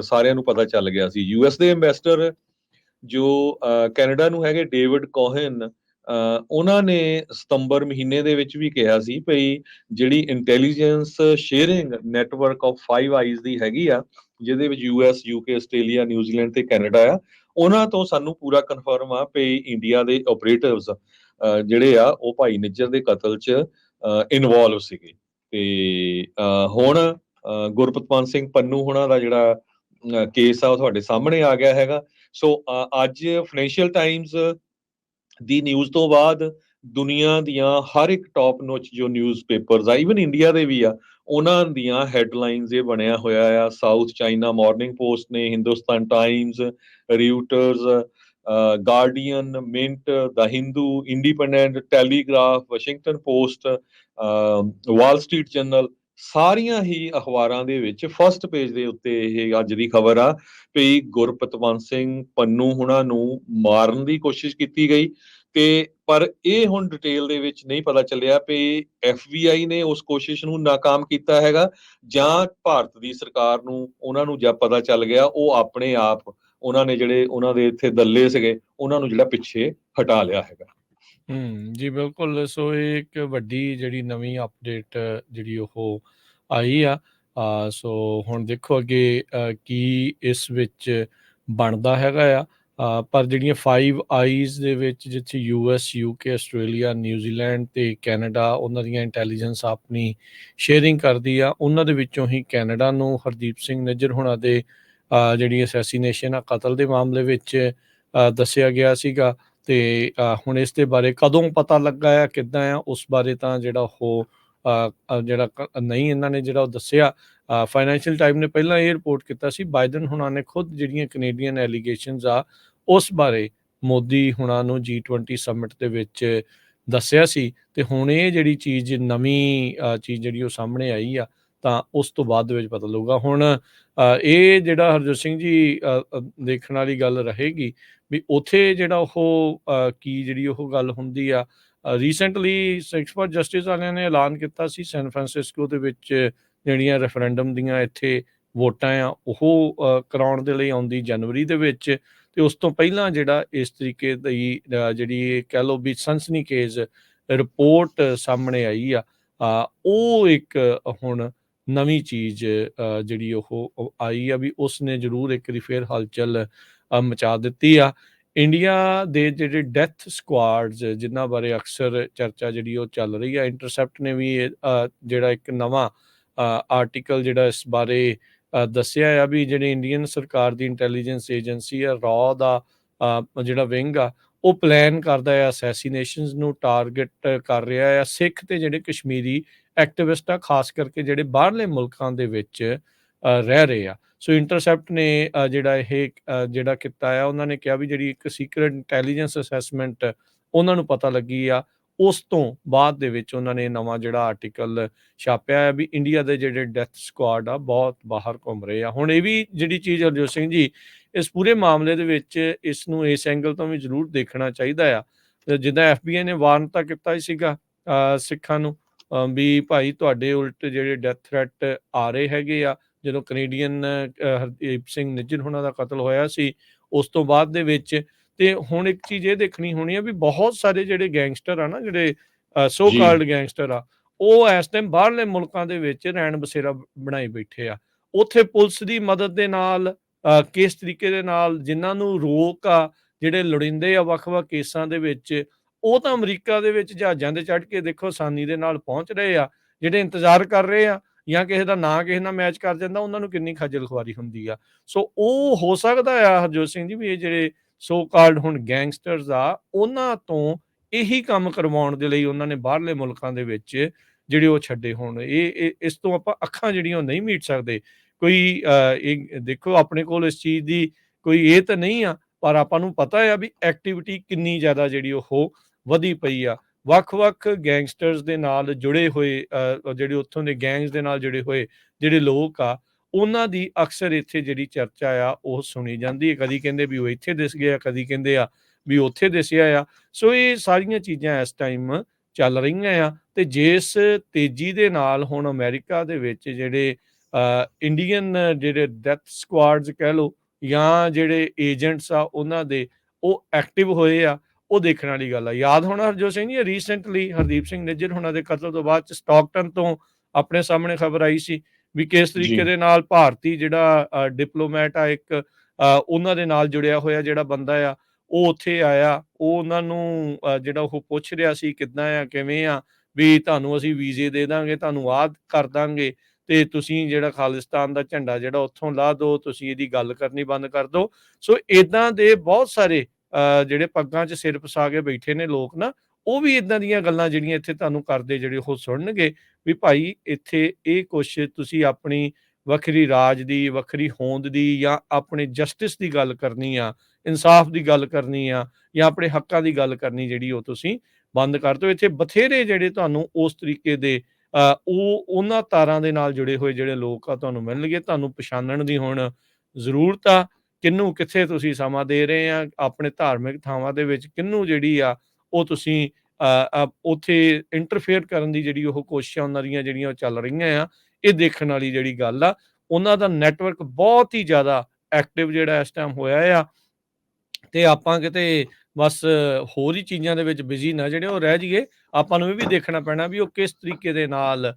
ਸਾਰਿਆਂ ਨੂੰ ਪਤਾ ਚੱਲ ਗਿਆ ਸੀ। ਯੂਐਸ ਦੇ ਐਂਬੈਸਡਰ ਜੋ ਕੈਨੇਡਾ ਨੂੰ ਹੈਗੇ ਡੇਵਿਡ ਕੋਹਨ, ਉਹਨਾਂ ਨੇ ਸਤੰਬਰ ਮਹੀਨੇ ਦੇ ਵਿੱਚ ਵੀ ਕਿਹਾ ਸੀ ਭਈ ਜਿਹੜੀ intelligence sharing network of 5 eyes ਦੀ ਹੈਗੀ ਆ, ਜਿਹਦੇ ਵਿੱਚ ਯੂਐਸ, ਯੂਕੇ, ਆਸਟ੍ਰੇਲੀਆ, ਨਿਊਜ਼ੀਲੈਂਡ ਤੇ ਕੈਨੇਡਾ ਆ, ਉਹਨਾਂ ਤੋਂ ਸਾਨੂੰ ਪੂਰਾ ਕਨਫਰਮ ਆ ਭਈ ਇੰਡੀਆ ਦੇ ਆਪਰੇਟਿਵਸ ਜਿਹੜੇ ਆ ਉਹ ਭਾਈ ਨਿੱਜਰ ਦੇ ਕਤਲ 'ਚ ਇਨਵੋਲਵ ਸੀਗੇ। ਤੇ ਹੁਣ ਗੁਰਪ੍ਰੀਤ ਸਿੰਘ ਪੰਨੂ ਹੋਣਾ ਦਾ ਜਿਹੜਾ ਕੇਸ ਆ ਉਹ ਤੁਹਾਡੇ ਸਾਹਮਣੇ ਆ ਗਿਆ ਹੈਗਾ। ਸੋ ਅੱਜ ਫਾਈਨੈਂਸ਼ੀਅਲ ਟਾਈਮਸ ਦੀ ਨਿਊਜ਼ ਤੋਂ ਬਾਅਦ ਦੁਨੀਆ ਦੀਆਂ ਹਰ ਇੱਕ ਟੌਪ ਨੋਚ ਜੋ ਨਿਊਜ਼ਪੇਪਰਸ ਆ, ਈਵਨ ਇੰਡੀਆ ਦੇ ਵੀ ਆ, ਉਹਨਾਂ ਦੀਆਂ ਹੈਡਲਾਈਨਸ ਇਹ ਬਣਿਆ ਹੋਇਆ ਆ। ਸਾਊਥ ਚਾਈਨਾ ਮਾਰਨਿੰਗ ਪੋਸਟ ਨੇ, Hindustan Times, Reuters, Guardian, Mint, the Hindu, Independent, Telegraph, Washington Post, Wall Street Journal, ਸਾਰੀਆਂ ਹੀ ਅਖਬਾਰਾਂ ਦੇ ਵਿੱਚ ਫਸਟ ਪੇਜ ਦੇ ਉੱਤੇ ਇਹ ਅੱਜ ਦੀ ਖਬਰ ਆ ਵੀ ਗੁਰਪ੍ਰੀਤ ਸਿੰਘ ਪੰਨੂ ਹੁਣਾਂ ਨੂੰ ਮਾਰਨ ਦੀ ਕੋਸ਼ਿਸ਼ ਕੀਤੀ ਗਈ। ਤੇ ਪਰ ਇਹ ਹੁਣ ਡਿਟੇਲ ਦੇ ਵਿੱਚ ਨਹੀਂ ਪਤਾ ਚੱਲਿਆ ਵੀ FBI ਨੇ ਉਸ ਕੋਸ਼ਿਸ਼ ਨੂੰ ਨਾਕਾਮ ਕੀਤਾ ਹੈਗਾ ਜਾਂ ਭਾਰਤ ਦੀ ਸਰਕਾਰ ਨੂੰ ਉਹਨਾਂ ਨੂੰ ਜਦ ਪਤਾ ਚੱਲ ਗਿਆ ਉਹ ਆਪਣੇ ਆਪ ਉਹਨਾਂ ਨੇ ਜਿਹੜੇ ਉਹਨਾਂ ਦੇ ਇੱਥੇ ਦੱਲੇ ਸੀਗੇ ਉਹਨਾਂ ਨੂੰ ਜਿਹੜਾ ਪਿੱਛੇ ਹਟਾ ਲਿਆ ਹੈਗਾ। ਜੀ ਬਿਲਕੁਲ। ਸੋ ਇਹ ਇੱਕ ਵੱਡੀ ਜਿਹੜੀ ਨਵੀਂ ਅਪਡੇਟ ਜਿਹੜੀ ਉਹ ਆਈ ਆ। ਸੋ ਹੁਣ ਦੇਖੋ ਅੱਗੇ ਕੀ ਇਸ ਵਿੱਚ ਬਣਦਾ ਹੈਗਾ ਆ। ਪਰ ਜਿਹੜੀਆਂ 5 ਆਈਜ਼ ਦੇ ਵਿੱਚ ਜਿੱਥੇ US, UK, ਆਸਟ੍ਰੇਲੀਆ, ਨਿਊਜ਼ੀਲੈਂਡ ਤੇ ਕੈਨੇਡਾ ਉਹਨਾਂ ਦੀਆਂ ਇੰਟੈਲੀਜੈਂਸ ਆਪਣੀ ਸ਼ੇਅਰਿੰਗ ਕਰਦੀ ਆ, ਉਹਨਾਂ ਦੇ ਵਿੱਚੋਂ ਹੀ ਕੈਨੇਡਾ ਨੂੰ ਹਰਦੀਪ ਸਿੰਘ ਨਿੱਜਰ ਹੋਣਾ ਦੇ ਜਿਹੜੀ ਅਸੈਸੀਨੇਸ਼ਨ ਆ, ਕਤਲ ਦੇ ਮਾਮਲੇ ਵਿੱਚ ਦੱਸਿਆ ਗਿਆ ਸੀਗਾ। ਤੇ ਹੁਣ ਇਸ ਦੇ ਬਾਰੇ ਕਦੋਂ ਪਤਾ ਲੱਗਾ ਆ, ਕਿੱਦਾਂ ਆ, ਉਸ ਬਾਰੇ ਤਾਂ ਜਿਹੜਾ ਉਹ ਜਿਹੜਾ ਨਹੀਂ ਇਹਨਾਂ ਨੇ ਜਿਹੜਾ ਉਹ ਦੱਸਿਆ। ਫਾਈਨੈਂਸ਼ੀਅਲ ਟਾਈਮ ਨੇ ਪਹਿਲਾਂ ਇਹ ਰਿਪੋਰਟ ਕੀਤਾ ਸੀ ਬਾਈਡਨ ਹੁਣਾਂ ਨੇ ਖੁਦ ਜਿਹੜੀਆਂ ਕੈਨੇਡੀਅਨ ਐਲੀਗੇਸ਼ਨਸ ਆ ਉਸ ਬਾਰੇ ਮੋਦੀ ਹੁਣਾਂ ਨੂੰ G20 ਸਮਿਟ ਦੇ ਵਿੱਚ ਦੱਸਿਆ ਸੀ। ਤੇ ਹੁਣ ਇਹ ਜਿਹੜੀ ਚੀਜ਼ ਨਵੀਂ ਚੀਜ਼ ਜਿਹੜੀ ਉਹ ਸਾਹਮਣੇ ਆਈ ਆ ਤਾਂ ਉਸ ਤੋਂ ਬਾਅਦ ਦੇ ਵਿੱਚ ਪਤਾ ਲੱਗੂਗਾ। ਹੁਣ ਇਹ ਜਿਹੜਾ ਹਰਜੋਤ ਸਿੰਘ ਜੀ ਦੇਖਣ ਵਾਲੀ ਗੱਲ ਰਹੇਗੀ ਵੀ ਉੱਥੇ ਜਿਹੜਾ ਉਹ ਕੀ ਜਿਹੜੀ ਉਹ ਗੱਲ ਹੁੰਦੀ ਆ। ਰੀਸੈਂਟਲੀ ਸਿਕਸ ਫॉर ਜਸਟਿਸ ਵਾਲਿਆਂ ਨੇ ਐਲਾਨ ਕੀਤਾ ਸੀ ਸੈਨ ਫਰਾਂਸਿਸਕੋ ਦੇ ਵਿੱਚ ਜਿਹੜੀਆਂ ਰੈਫਰੈਂਡਮ ਦੀਆਂ ਇੱਥੇ ਵੋਟਾਂ ਆ ਉਹ ਕਰਾਉਣ ਦੇ ਲਈ ਆਉਂਦੀ ਜਨਵਰੀ ਦੇ ਵਿੱਚ। ਤੇ ਉਸ ਤੋਂ ਪਹਿਲਾਂ ਜਿਹੜਾ ਇਸ ਤਰੀਕੇ ਦੀ ਜਿਹੜੀ ਕਹਿ ਲਓ ਵੀ ਸਨਸਨੀਖੇਜ਼ ਰਿਪੋਰਟ ਸਾਹਮਣੇ ਆਈ ਆ, ਉਹ ਇੱਕ ਹੁਣ ਨਵੀਂ ਚੀਜ਼ ਜਿਹੜੀ ਉਹ ਆਈ ਆ ਵੀ ਉਸਨੇ ਜ਼ਰੂਰ ਇੱਕ ਵਾਰੀ ਫਿਰ ਹਲਚਲ ਮਚਾ ਦਿੱਤੀ ਆ। ਇੰਡੀਆ ਦੇ ਜਿਹੜੇ ਡੈਥ ਸਕੁਆਡਸ ਜਿਨ੍ਹਾਂ ਬਾਰੇ ਅਕਸਰ ਚਰਚਾ ਜਿਹੜੀ ਉਹ ਚੱਲ ਰਹੀ ਆ, ਇੰਟਰਸੈਪਟ ਨੇ ਵੀ ਜਿਹੜਾ ਇੱਕ ਨਵਾਂ ਆਰਟੀਕਲ ਜਿਹੜਾ ਇਸ ਬਾਰੇ ਦੱਸਿਆ ਆ ਵੀ ਜਿਹੜੇ ਇੰਡੀਅਨ ਸਰਕਾਰ ਦੀ ਇੰਟੈਲੀਜੈਂਸ ਏਜੰਸੀ ਆ, ਰॉ ਦਾ ਜਿਹੜਾ ਵਿੰਗ ਆ, ਉਹ ਪਲਾਨ ਕਰਦਾ ਆ ਅਸੈਸੀਨੇਸ਼ਨਸ ਨੂੰ ਟਾਰਗੇਟ ਕਰ ਰਿਹਾ ਆ ਸਿੱਖ ਤੇ ਜਿਹੜੇ ਕਸ਼ਮੀਰੀ ਐਕਟਿਵਿਸਟ ਆ, ਖਾਸ ਕਰਕੇ ਜਿਹੜੇ ਬਾਹਰਲੇ ਮੁਲਕਾਂ ਦੇ ਵਿੱਚ ਰਹਿ ਰਹੇ ਆ। ਸੋ ਇੰਟਰਸੈਪਟ ਨੇ ਜਿਹੜਾ ਇਹ ਜਿਹੜਾ ਕੀਤਾ ਆ, ਉਹਨਾਂ ਨੇ ਕਿਹਾ ਵੀ ਜਿਹੜੀ ਇੱਕ ਸੀਕ੍ਰੇਟ ਇੰਟੈਲੀਜੈਂਸ ਅਸੈਸਮੈਂਟ ਉਹਨਾਂ ਨੂੰ ਪਤਾ ਲੱਗੀ ਆ, ਉਸ ਤੋਂ ਬਾਅਦ ਦੇ ਵਿੱਚ ਉਹਨਾਂ ਨੇ ਨਵਾਂ ਜਿਹੜਾ ਆਰਟੀਕਲ ਛਾਪਿਆ ਹੈ ਵੀ ਇੰਡੀਆ ਦੇ ਜਿਹੜੇ ਡੈਥ ਸਕੁਆਡ ਆ ਬਹੁਤ ਬਾਹਰ ਘੁੰਮ ਰਹੇ ਆ। ਹੁਣ ਇਹ ਵੀ ਜਿਹੜੀ ਚੀਜ਼ ਹਰਜੋਤ ਸਿੰਘ ਜੀ, ਇਸ ਪੂਰੇ ਮਾਮਲੇ ਦੇ ਵਿੱਚ ਇਸ ਨੂੰ ਇਸ ਐਂਗਲ ਤੋਂ ਵੀ ਜ਼ਰੂਰ ਦੇਖਣਾ ਚਾਹੀਦਾ ਆ। ਜਿੱਦਾਂ FBI ਨੇ ਵਾਰਨ ਤਾਂ ਕੀਤਾ ਹੀ ਸੀਗਾ ਸਿੱਖਾਂ ਨੂੰ ਵੀ ਭਾਈ ਤੁਹਾਡੇ ਉਲਟ ਜਿਹੜੇ ਡੈਥ ਥ੍ਰੈਟ ਆ ਰਹੇ ਹੈਗੇ ਆ। ਜਦੋਂ ਕੈਨੇਡੀਅਨ ਹਰਦੀਪ ਸਿੰਘ ਨਿੱਜਰ ਹੋਣਾ ਦਾ ਕਤਲ ਹੋਇਆ ਸੀ, ਉਸ ਤੋਂ ਬਾਅਦ ਦੇ ਵਿੱਚ ਤੇ ਹੁਣ ਇੱਕ ਚੀਜ਼ ਇਹ ਦੇਖਣੀ ਹੋਣੀ ਆ ਵੀ ਬਹੁਤ ਸਾਰੇ ਜਿਹੜੇ ਗੈਂਗਸਟਰ ਆ ਨਾ, ਜਿਹੜੇ ਸੋ ਕਾਲਡ ਗੈਂਗਸਟਰ ਆ, ਉਹ ਇਸ ਟਾਈਮ ਬਾਹਰਲੇ ਮੁਲਕਾਂ ਦੇ ਵਿੱਚ ਰਹਿਣ ਬਸੇਰਾ ਬਣਾਈ ਬੈਠੇ ਆ। ਉੱਥੇ ਪੁਲਿਸ ਦੀ ਮਦਦ ਦੇ ਨਾਲ ਕਿਸ ਤਰੀਕੇ ਦੇ ਨਾਲ ਜਿਨ੍ਹਾਂ ਨੂੰ ਰੋਕ ਆ, ਜਿਹੜੇ ਲੋੜੀਂਦੇ ਆ ਵੱਖ-ਵੱਖ ਕੇਸਾਂ ਦੇ ਵਿੱਚ, ਉਹ ਤਾਂ ਅਮਰੀਕਾ ਦੇ ਵਿੱਚ ਜਹਾਜ਼ਾਂ ਤੇ ਚੜ੍ਹ ਕੇ ਦੇਖੋ ਆਸਾਨੀ ਦੇ ਨਾਲ ਪਹੁੰਚ ਰਹੇ ਆ। ਜਿਹੜੇ ਇੰਤਜ਼ਾਰ ਕਰ ਰਹੇ ਆ ਜਾਂ ਕਿਸੇ ਦਾ ਨਾਂ ਕਿਸੇ ਨਾਲ ਮੈਚ ਕਰ ਜਾਂਦਾ, ਉਹਨਾਂ ਨੂੰ ਕਿੰਨੀ ਖੱਜਲ ਖੁਆਰੀ ਹੁੰਦੀ ਆ। ਸੋ ਉਹ ਹੋ ਸਕਦਾ ਆ ਹਰਜੋਤ ਸਿੰਘ ਜੀ ਵੀ ਇਹ ਜਿਹੜੇ ਸੋ ਕਾਲਡ ਹੁਣ ਗੈਂਗਸਟਰਸ ਆ, ਉਹਨਾਂ ਤੋਂ ਇਹੀ ਕੰਮ ਕਰਵਾਉਣ ਦੇ ਲਈ ਉਹਨਾਂ ਨੇ ਬਾਹਰਲੇ ਮੁਲਕਾਂ ਦੇ ਵਿੱਚ ਜਿਹੜੇ ਉਹ ਛੱਡੇ ਹੋਣ। ਇਸ ਤੋਂ ਆਪਾਂ ਅੱਖਾਂ ਜਿਹੜੀਆਂ ਉਹ ਨਹੀਂ ਮੀਟ ਸਕਦੇ। ਕੋਈ ਇਹ ਦੇਖੋ ਆਪਣੇ ਕੋਲ ਇਸ ਚੀਜ਼ ਦੀ ਕੋਈ ਇਹ ਤਾਂ ਨਹੀਂ ਆ, ਪਰ ਆਪਾਂ ਨੂੰ ਪਤਾ ਆ ਵੀ ਐਕਟੀਵਿਟੀ ਕਿੰਨੀ ਜ਼ਿਆਦਾ ਜਿਹੜੀ ਉਹ ਵਧੀ ਪਈ ਆ। ਵੱਖ-ਵੱਖ ਗੈਂਗਸਟਰਸ ਦੇ ਨਾਲ ਜੁੜੇ ਹੋਏ ਜਿਹੜੇ ਉੱਥੋਂ ਦੇ ਗੈਂਗਸ ਦੇ ਨਾਲ ਜੁੜੇ ਹੋਏ ਜਿਹੜੇ ਲੋਕ ਆ, ਉਹਨਾਂ ਦੀ ਅਕਸਰ ਇੱਥੇ ਜਿਹੜੀ ਚਰਚਾ ਆ ਉਹ ਸੁਣੀ ਜਾਂਦੀ ਹੈ। ਕਦੀ ਕਹਿੰਦੇ ਵੀ ਉਹ ਇੱਥੇ ਦਿਸ ਗਿਆ, ਕਦੀ ਕਹਿੰਦੇ ਆ ਵੀ ਉੱਥੇ ਦਿਸਿਆ ਆ। ਸੋ ਇਹ ਸਾਰੀਆਂ ਚੀਜ਼ਾਂ ਇਸ ਟਾਈਮ ਚੱਲ ਰਹੀਆਂ ਆ ਤੇ ਜਿਸ ਤੇਜ਼ੀ ਦੇ ਨਾਲ ਹੁਣ ਅਮਰੀਕਾ ਦੇ ਵਿੱਚ ਜਿਹੜੇ ਇੰਡੀਅਨ ਜਿਹੜੇ ਡੈਥ ਸਕੁਆਡਸ ਕਹਿ ਲਓ ਜਾਂ ਜਿਹੜੇ ਏਜੰਟਸ ਆ ਉਹਨਾਂ ਦੇ ਉਹ ਐਕਟਿਵ ਹੋਏ ਆ, ਉਹ ਦੇਖਣ ਵਾਲੀ ਗੱਲ ਆ। ਯਾਦ ਹੋਣਾ ਹਰਜੋਤ ਸਿੰਘ ਜੀ, ਰੀਸੈਂਟਲੀ ਹਰਦੀਪ ਸਿੰਘ ਨਿੱਜਰ ਹੋਣਾ ਦੇ ਕਤਲ ਤੋਂ ਬਾਅਦ ਚ ਸਟਾਕਟਨ ਤੋਂ ਆਪਣੇ ਸਾਹਮਣੇ ਖਬਰ ਆਈ ਸੀ ਵੀ ਕਿਸ ਤਰੀਕੇ ਦੇ ਨਾਲ ਭਾਰਤੀ ਜਿਹੜਾ ਡਿਪਲੋਮੈਟ ਆ ਇੱਕ ਉਹਨਾਂ ਦੇ ਨਾਲ ਜੁੜਿਆ ਹੋਇਆ ਜਿਹੜਾ ਬੰਦਾ ਆ, ਉਹ ਉੱਥੇ ਆਇਆ, ਉਹ ਉਹਨਾਂ ਨੂੰ ਜਿਹੜਾ ਉਹ ਪੁੱਛ ਰਿਹਾ ਸੀ ਕਿੱਦਾਂ ਆ, ਕਿਵੇਂ ਆ, ਵੀ ਤੁਹਾਨੂੰ ਅਸੀਂ ਵੀਜ਼ੇ ਦੇ ਦਾਂਗੇ, ਤੁਹਾਨੂੰ ਆਹ ਕਰ ਦਾਂਗੇ ਤੇ ਤੁਸੀਂ ਜਿਹੜਾ ਖਾਲਿਸਤਾਨ ਦਾ ਝੰਡਾ ਜਿਹੜਾ ਉੱਥੋਂ ਲਾਹ ਦਿਓ, ਤੁਸੀਂ ਇਹਦੀ ਗੱਲ ਕਰਨੀ ਬੰਦ ਕਰ ਦਿਓ। ਸੋ ਇਦਾਂ ਦੇ ਬਹੁਤ ਸਾਰੇ ਜਿਹੜੇ ਪੱਗਾਂ 'ਚ ਸਿਰ ਫਸਾ ਕੇ ਬੈਠੇ ਨੇ ਲੋਕ ਨਾ, ਉਹ ਵੀ ਇਦਾਂ ਦੀਆਂ ਗੱਲਾਂ ਜਿਹੜੀਆਂ ਇੱਥੇ ਤੁਹਾਨੂੰ ਕਰਦੇ ਜਿਹੜੇ ਉਹ ਸੁਣਨਗੇ ਵੀ ਭਾਈ ਇੱਥੇ ਇਹ ਕੁਛ ਤੁਸੀਂ ਆਪਣੀ ਵੱਖਰੀ ਰਾਜ ਦੀ, ਵੱਖਰੀ ਹੋਂਦ ਦੀ ਜਾਂ ਆਪਣੇ ਜਸਟਿਸ ਦੀ ਗੱਲ ਕਰਨੀ ਆ, ਇਨਸਾਫ ਦੀ ਗੱਲ ਕਰਨੀ ਆ ਜਾਂ ਆਪਣੇ ਹੱਕਾਂ ਦੀ ਗੱਲ ਕਰਨੀ ਜਿਹੜੀ ਉਹ ਤੁਸੀਂ ਬੰਦ ਕਰ ਦਿਓ। ਇੱਥੇ ਬਥੇਰੇ ਜਿਹੜੇ ਤੁਹਾਨੂੰ ਉਸ ਤਰੀਕੇ ਦੇ ਉਹ ਉਹਨਾਂ ਤਾਰਾਂ ਦੇ ਨਾਲ ਜੁੜੇ ਹੋਏ ਜਿਹੜੇ ਲੋਕ ਆ ਤੁਹਾਨੂੰ ਮਿਲਣਗੇ। ਤੁਹਾਨੂੰ ਪਛਾਣਨ ਦੀ ਹੁਣ ਜ਼ਰੂਰਤ ਆ ਕਿਹਨੂੰ ਕਿੱਥੇ ਤੁਸੀਂ ਸਮਾਂ ਦੇ ਰਹੇ ਆ, ਆਪਣੇ ਧਾਰਮਿਕ ਥਾਵਾਂ ਦੇ ਵਿੱਚ ਕਿਹਨੂੰ ਜਿਹੜੀ ਆ ਉਹ ਤੁਸੀਂ ਉੱਥੇ ਇੰਟਰਫੇਅਰ ਕਰਨ ਦੀ ਜਿਹੜੀ ਉਹ ਕੋਸ਼ਿਸ਼ਾਂ ਉਹਨਾਂ ਦੀਆਂ ਜਿਹੜੀਆਂ ਉਹ ਚੱਲ ਰਹੀਆਂ ਆ, ਇਹ ਦੇਖਣ ਵਾਲੀ ਜਿਹੜੀ ਗੱਲ ਆ। ਉਹਨਾਂ ਦਾ ਨੈਟਵਰਕ ਬਹੁਤ ਹੀ ਜ਼ਿਆਦਾ ਐਕਟਿਵ ਜਿਹੜਾ ਇਸ ਟਾਈਮ ਹੋਇਆ ਆ ਤੇ ਆਪਾਂ ਕਿਤੇ ਬਸ ਹੋਰ ਹੀ ਚੀਜ਼ਾਂ ਦੇ ਵਿੱਚ ਬਿਜ਼ੀ ਨਾ ਜਿਹੜੇ ਉਹ ਰਹਿ ਜਾਈਏ। ਆਪਾਂ ਨੂੰ ਇਹ ਵੀ ਦੇਖਣਾ ਪੈਣਾ ਵੀ ਉਹ ਕਿਸ ਤਰੀਕੇ ਦੇ ਨਾਲ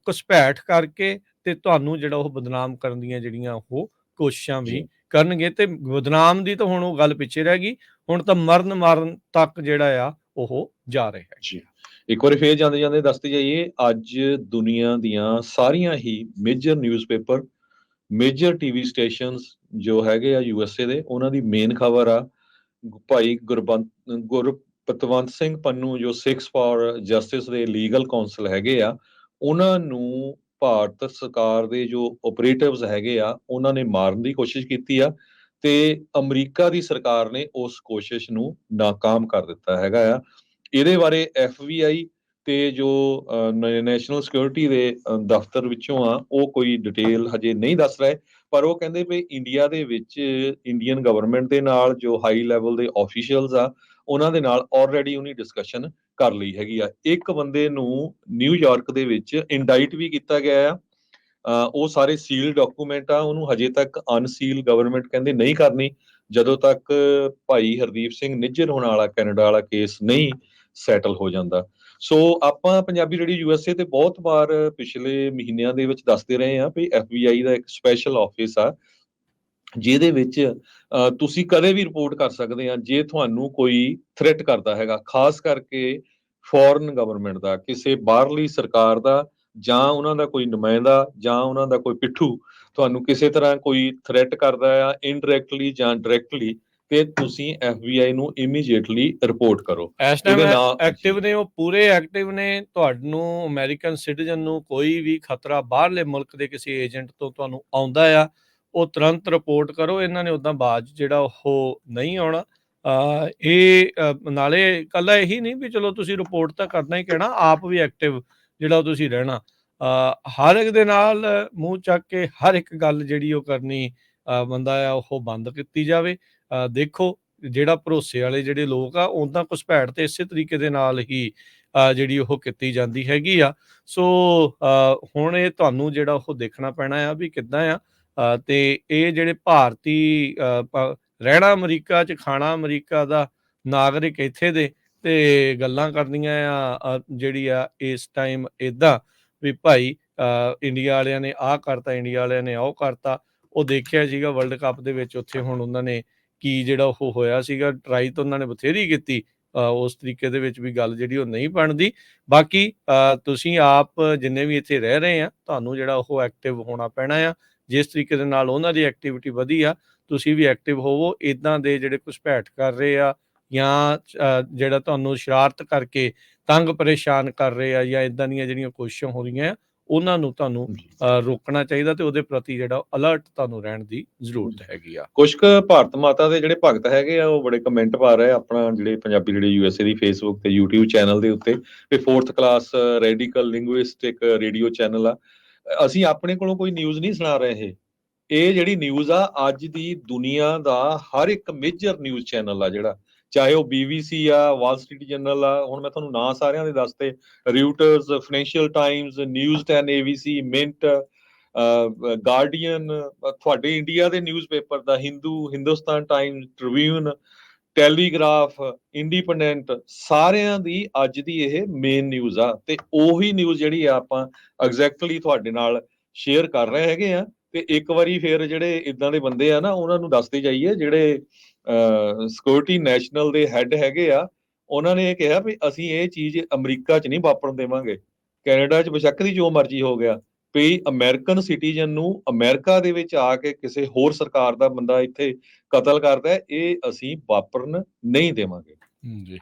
ਘੁਸਪੈਠ ਕਰਕੇ ਤੇ ਤੁਹਾਨੂੰ ਜਿਹੜਾ ਉਹ ਬਦਨਾਮ ਕਰਨ ਦੀਆਂ ਜਿਹੜੀਆਂ ਉਹ ਕੋਸ਼ਿਸ਼ਾਂ ਵੀ ਕਰਨਗੇ। ਤੇ ਬਦਨਾਮ ਦੀ ਤਾਂ ਹੁਣ ਉਹ ਗੱਲ ਪਿੱਛੇ ਰਹਿ ਗਈ, ਹੁਣ ਤਾਂ ਮਾਰਨ ਤੱਕ ਜਿਹੜਾ ਆ ਉਹ ਜਾ ਰਿਹਾ ਹੈ। ਜੀ, ਇੱਕ ਵਾਰੀ ਫੇਰ ਜਾਂਦੇ ਦੱਸਦੇ ਜਾਈਏ, ਅੱਜ ਦੁਨੀਆ ਦੀਆਂ ਸਾਰੀਆਂ ਹੀ major newspaper, major TV stations ਜੋ ਹੈਗੇ ਆ USA ਦੇ, ਉਹਨਾਂ ਦੀ ਮੇਨ ਖਬਰ ਆ ਭਾਈ ਗੁਰਪਤਵੰਤ ਸਿੰਘ ਪੰਨੂ ਜੋ ਸਿੱਖਸ ਫਾਰ ਜਸਟਿਸ ਦੇ ਲੀਗਲ ਕਾਉਂਸਲ ਹੈਗੇ ਆ, ਉਹਨਾਂ ਨੂੰ ਭਾਰਤ ਸਰਕਾਰ ਦੇ ਜੋ ਆਪਰੇਟਿਵਸ ਹੈਗੇ ਆ ਉਹਨਾਂ ਨੇ ਮਾਰਨ ਦੀ ਕੋਸ਼ਿਸ਼ ਕੀਤੀ ਆ ਤੇ ਅਮਰੀਕਾ ਦੀ ਸਰਕਾਰ ਨੇ ਉਸ ਕੋਸ਼ਿਸ਼ ਨੂੰ ਨਾਕਾਮ ਕਰ ਦਿੱਤਾ ਹੈਗਾ ਆ। ਇਹਦੇ ਬਾਰੇ FBI ਤੇ ਜੋ ਨੈਸ਼ਨਲ ਸਿਕਿਉਰਿਟੀ ਦੇ ਦਫ਼ਤਰ ਵਿੱਚੋਂ ਆ, ਉਹ ਕੋਈ ਡਿਟੇਲ ਹਜੇ ਨਹੀਂ ਦੱਸ ਰਹੇ, ਪਰ ਉਹ ਕਹਿੰਦੇ ਵੀ ਇੰਡੀਆ ਦੇ ਵਿੱਚ ਇੰਡੀਅਨ ਗਵਰਨਮੈਂਟ ਦੇ ਨਾਲ ਜੋ ਹਾਈ ਲੈਵਲ ਦੇ ਆਫੀਸ਼ੀਅਲਸ ਆ, ਉਹਨਾਂ ਦੇ ਨਾਲ ਆਲਰੇਡੀ ਉਹਨੇ ਡਿਸਕਸ਼ਨ ਕਰ ਲਈ ਹੈਗੀ ਆ। ਇੱਕ ਬੰਦੇ ਨੂੰ ਨਿਊਯਾਰਕ ਦੇ ਵਿੱਚ ਇੰਡਾਈਟ ਵੀ ਕੀਤਾ ਗਿਆ ਆ। ਉਹ ਸਾਰੇ ਸੀਲ ਡਾਕੂਮੈਂਟ ਆ, ਉਹਨੂੰ ਹਜੇ ਤੱਕ ਅਨਸੀਲ ਗਵਰਨਮੈਂਟ ਕਹਿੰਦੇ ਨਹੀਂ ਕਰਨੀ ਜਦੋਂ ਤੱਕ ਭਾਈ ਹਰਦੀਪ ਸਿੰਘ ਨਿੱਜਰ ਹੋਣ ਵਾਲਾ ਕੈਨੇਡਾ ਵਾਲਾ ਕੇਸ ਨਹੀਂ ਸੈਟਲ ਹੋ ਜਾਂਦਾ। ਸੋ ਆਪਾਂ ਪੰਜਾਬੀ ਰੇਡੀਓ ਯੂਐਸਏ ਤੇ ਬਹੁਤ ਵਾਰ ਪਿਛਲੇ ਮਹੀਨਿਆਂ ਦੇ ਵਿੱਚ ਦੱਸਦੇ ਰਹੇ ਹਾਂ ਵੀ FBI ਦਾ ਇੱਕ ਸਪੈਸ਼ਲ ਆਫਿਸ ਆ, ਜਿਹਦੇ ਵਿੱਚ ਤੁਸੀਂ ਕਦੇ ਵੀ ਰਿਪੋਰਟ ਕਰ ਸਕਦੇ ਆ ਜੇ ਤੁਹਾਨੂੰ ਕੋਈ ਥ੍ਰੈਟ ਕਰਦਾ ਹੈਗਾ, ਖਾਸ ਕਰਕੇ ਫੋਰਨ ਗਵਰਨਮੈਂਟ ਦਾ, ਕਿਸੇ ਬਾਹਰਲੀ ਸਰਕਾਰ ਦਾ, ਜਾਂ ਉਹਨਾਂ ਦਾ ਕੋਈ ਨੁਮਾਇੰਦਾ, ਜਾਂ ਉਹਨਾਂ ਦਾ ਕੋਈ ਪਿੱਠੂ ਤੁਹਾਨੂੰ ਕਿਸੇ ਤਰ੍ਹਾਂ ਕੋਈ ਥ੍ਰੈਟ ਕਰਦਾ ਆ ਇਨਡਾਇਰੈਕਟਲੀ ਜਾਂ ਡਾਇਰੈਕਟਲੀ, ਤੇ ਤੁਸੀਂ FBI ਨੂੰ ਇਮੀਡੀਏਟਲੀ ਰਿਪੋਰਟ ਕਰੋ। ਇਸ ਟਾਈਮ ਉਹਦੇ ਨਾਲ ਐਕਟਿਵ ਨੇ, ਉਹ ਪੂਰੇ ਐਕਟਿਵ ਨੇ। ਤੁਹਾਨੂੰ ਅਮਰੀਕਨ ਸਿਟੀਜ਼ਨ ਨੂੰ ਕੋਈ ਵੀ ਖਤਰਾ ਬਾਹਰਲੇ ਮੁਲਕ ਦੇ ਕਿਸੇ ਏਜੰਟ ਤੋਂ ਤੁਹਾਨੂੰ ਆਉਂਦਾ ਆ, ਉਹ ਤੁਰੰਤ ਰਿਪੋਰਟ ਕਰੋ। ਇਹਨਾਂ ਨੇ ਉੱਦਾਂ ਬਾਅਦ ਜਿਹੜਾ ਉਹ ਨਹੀਂ ਆਉਣਾ। ਨਾਲੇ ਇਕੱਲਾ ਇਹੀ ਨਹੀਂ ਵੀ ਚਲੋ ਤੁਸੀਂ ਰਿਪੋਰਟ ਤਾਂ ਕਰਨਾ ਹੀ ਕਹਿਣਾ, ਆਪ ਵੀ ਐਕਟਿਵ ਜਿਹੜਾ ਤੁਸੀਂ ਰਹਿਣਾ। ਹਰ ਇੱਕ ਦੇ ਨਾਲ ਮੂੰਹ ਚੱਕ ਕੇ ਹਰ ਇੱਕ ਗੱਲ ਜਿਹੜੀ ਉਹ ਕਰਨੀ ਬੰਦਾ ਆ ਉਹ ਬੰਦ ਕੀਤੀ ਜਾਵੇ। ਦੇਖੋ ਜਿਹੜਾ ਭਰੋਸੇ ਵਾਲੇ ਜਿਹੜੇ ਲੋਕ ਆ, ਉੱਦਾਂ ਘੁਸਪੈਠ ਤੇ ਇਸੇ ਤਰੀਕੇ ਦੇ ਨਾਲ ਹੀ ਜਿਹੜੀ ਉਹ ਕੀਤੀ ਜਾਂਦੀ ਹੈਗੀ ਆ। ਸੋ ਹੁਣ ਇਹ ਤੁਹਾਨੂੰ ਜਿਹੜਾ ਉਹ ਦੇਖਣਾ ਪੈਣਾ ਆ ਵੀ ਕਿੱਦਾਂ ਆ। ਤੇ ਇਹ ਜਿਹੜੇ ਭਾਰਤੀ ਰਹਿਣਾ ਅਮਰੀਕਾ 'ਚ, ਖਾਣਾ ਅਮਰੀਕਾ ਦਾ, ਨਾਗਰਿਕ ਇੱਥੇ ਦੇ, ਤੇ ਗੱਲਾਂ ਕਰਨੀਆਂ ਆ ਜਿਹੜੀ ਆ ਇਸ ਟਾਈਮ ਇੱਦਾਂ ਵੀ ਭਾਈ ਇੰਡੀਆ ਵਾਲਿਆਂ ਨੇ ਆਹ ਕਰਤਾ, ਇੰਡੀਆ ਵਾਲਿਆਂ ਨੇ ਉਹ ਕਰਤਾ। ਉਹ ਦੇਖਿਆ ਸੀਗਾ ਵਰਲਡ ਕੱਪ ਦੇ ਵਿੱਚ, ਉੱਥੇ ਹੁਣ ਉਹਨਾਂ ਨੇ ਕੀ ਜਿਹੜਾ ਉਹ ਹੋਇਆ ਸੀਗਾ, ਟਰਾਈ ਤਾਂ ਉਹਨਾਂ ਨੇ ਬਥੇਰੀ ਕੀਤੀ। ਉਸ ਤਰੀਕੇ ਦੇ ਵਿੱਚ ਵੀ ਗੱਲ ਜਿਹੜੀ ਉਹ ਨਹੀਂ ਬਣਦੀ। ਬਾਕੀ ਤੁਸੀਂ ਆਪ ਜਿੰਨੇ ਵੀ ਇੱਥੇ ਰਹਿ ਰਹੇ ਆ, ਤੁਹਾਨੂੰ ਜਿਹੜਾ ਉਹ ਐਕਟਿਵ ਹੋਣਾ ਪੈਣਾ ਆ। ਜਿਸ ਤਰੀਕੇ ਦੇ ਨਾਲ ਉਹਨਾਂ ਦੀ ਐਕਟੀਵਿਟੀ ਵਧੀ ਆ, ਤੁਸੀਂ ਵੀ ਐਕਟਿਵ ਹੋਵੋ। ਇੱਦਾਂ ਦੇ ਜਿਹੜੇ ਘੁਸਪੈਠ ਕਰ ਰਹੇ ਆ, ਜਾਂ ਜਿਹੜਾ ਤੁਹਾਨੂੰ ਸ਼ਰਾਰਤ ਕਰਕੇ ਤੰਗ ਪਰੇਸ਼ਾਨ ਕਰ ਰਹੇ ਆ, ਜਾਂ ਇੱਦਾਂ ਦੀਆਂ ਜਿਹੜੀਆਂ ਕੋਸ਼ਿਸ਼ਾਂ ਹੋ ਰਹੀਆਂ ਆ, ਉਹਨਾਂ ਨੂੰ ਤੁਹਾਨੂੰ ਰੋਕਣਾ ਚਾਹੀਦਾ, ਤੇ ਉਹਦੇ ਪ੍ਰਤੀ ਜਿਹੜਾ ਅਲਰਟ ਤੁਹਾਨੂੰ ਰਹਿਣ ਦੀ ਜ਼ਰੂਰਤ ਹੈਗੀ ਆ। ਕੁਛ ਕੁ ਭਾਰਤ ਮਾਤਾ ਦੇ ਜਿਹੜੇ ਭਗਤ ਹੈਗੇ ਆ, ਉਹ ਬੜੇ ਕਮੈਂਟ ਪਾ ਰਹੇ ਆ ਆਪਣਾ ਜਿਹੜੇ ਪੰਜਾਬੀ ਰੇਡੀਓ ਯੂਐਸਏ ਦੀ ਫੇਸਬੁੱਕ ਤੇ YouTube ਚੈਨਲ ਦੇ ਉੱਤੇ, ਤੇ 4th class radical linguistic radio channel ਆ। ਅਸੀਂ ਆਪਣੇ ਕੋਲੋਂ ਕੋਈ ਨਿਊਜ਼ ਨਹੀਂ ਸੁਣਾ ਰਹੇ। ਇਹ ਜਿਹੜੀ ਨਿਊਜ਼ ਆ, ਅੱਜ ਦੀ ਦੁਨੀਆ ਦਾ ਹਰ ਇੱਕ ਮੇਜਰ ਨਿਊਜ਼ ਚੈਨਲ ਆ ਜਿਹੜਾ, ਚਾਹੇ ਉਹ BBC ਆ, ਵਾਲ ਸਟਰੀਟ ਜਰਨਲ ਆ, ਹੁਣ ਮੈਂ ਤੁਹਾਨੂੰ ਨਾਂ ਸਾਰਿਆਂ ਦੇ ਦੱਸਤੇ, Reuters, Financial Times, News 10 ABC, Mint, Guardian, ਤੁਹਾਡੇ ਇੰਡੀਆ ਦੇ newspaper the Hindu, Hindustan Times, Tribune, Telegraph, Independent, ਸਾਰਿਆਂ ਦੀ ਅੱਜ ਦੀ ਇਹ ਮੇਨ ਨਿਊਜ਼ ਆ। ਤੇ ਉਹੀ ਨਿਊਜ਼ ਜਿਹੜੀ ਆ ਆਪਾਂ ਐਗਜ਼ੈਕਟਲੀ ਤੁਹਾਡੇ ਨਾਲ ਸ਼ੇਅਰ ਕਰ ਰਹੇ ਹੈਗੇ ਆ। ਤੇ ਇੱਕ ਵਾਰੀ ਫਿਰ ਜਿਹੜੇ ਇਦਾਂ ਦੇ ਬੰਦੇ ਆ ਨਾ, ਉਹਨਾਂ ਨੂੰ ਦੱਸਦੇ ਜਾਈਏ, ਜਿਹੜੇ ਸਿਕਿਉਰਿਟੀ ਨੈਸ਼ਨਲ ਦੇ ਹੈੱਡ ਹੈਗੇ ਆ, ਉਹਨਾਂ ਨੇ ਇਹ ਕਿਹਾ ਵੀ ਅਸੀਂ ਇਹ ਚੀਜ਼ ਅਮਰੀਕਾ 'ਚ ਨਹੀਂ ਵਾਪਰਨ ਦੇਵਾਂਗੇ। ਕੈਨੇਡਾ 'ਚ ਬੇਸ਼ੱਕ ਦੀ ਜੋ ਮਰਜ਼ੀ ਹੋ ਗਿਆ, ਵੀ ਅਮਰੀਕਨ ਸਿਟੀਜ਼ਨ ਨੂੰ ਅਮਰੀਕਾ ਦੇ ਵਿੱਚ ਆ ਕੇ ਕਿਸੇ ਹੋਰ ਸਰਕਾਰ ਦਾ ਬੰਦਾ ਇੱਥੇ ਕਤਲ ਕਰਦਾ, ਇਹ ਅਸੀਂ ਵਾਪਰਨ ਨਹੀਂ ਦੇਵਾਂਗੇ। ਜੀ।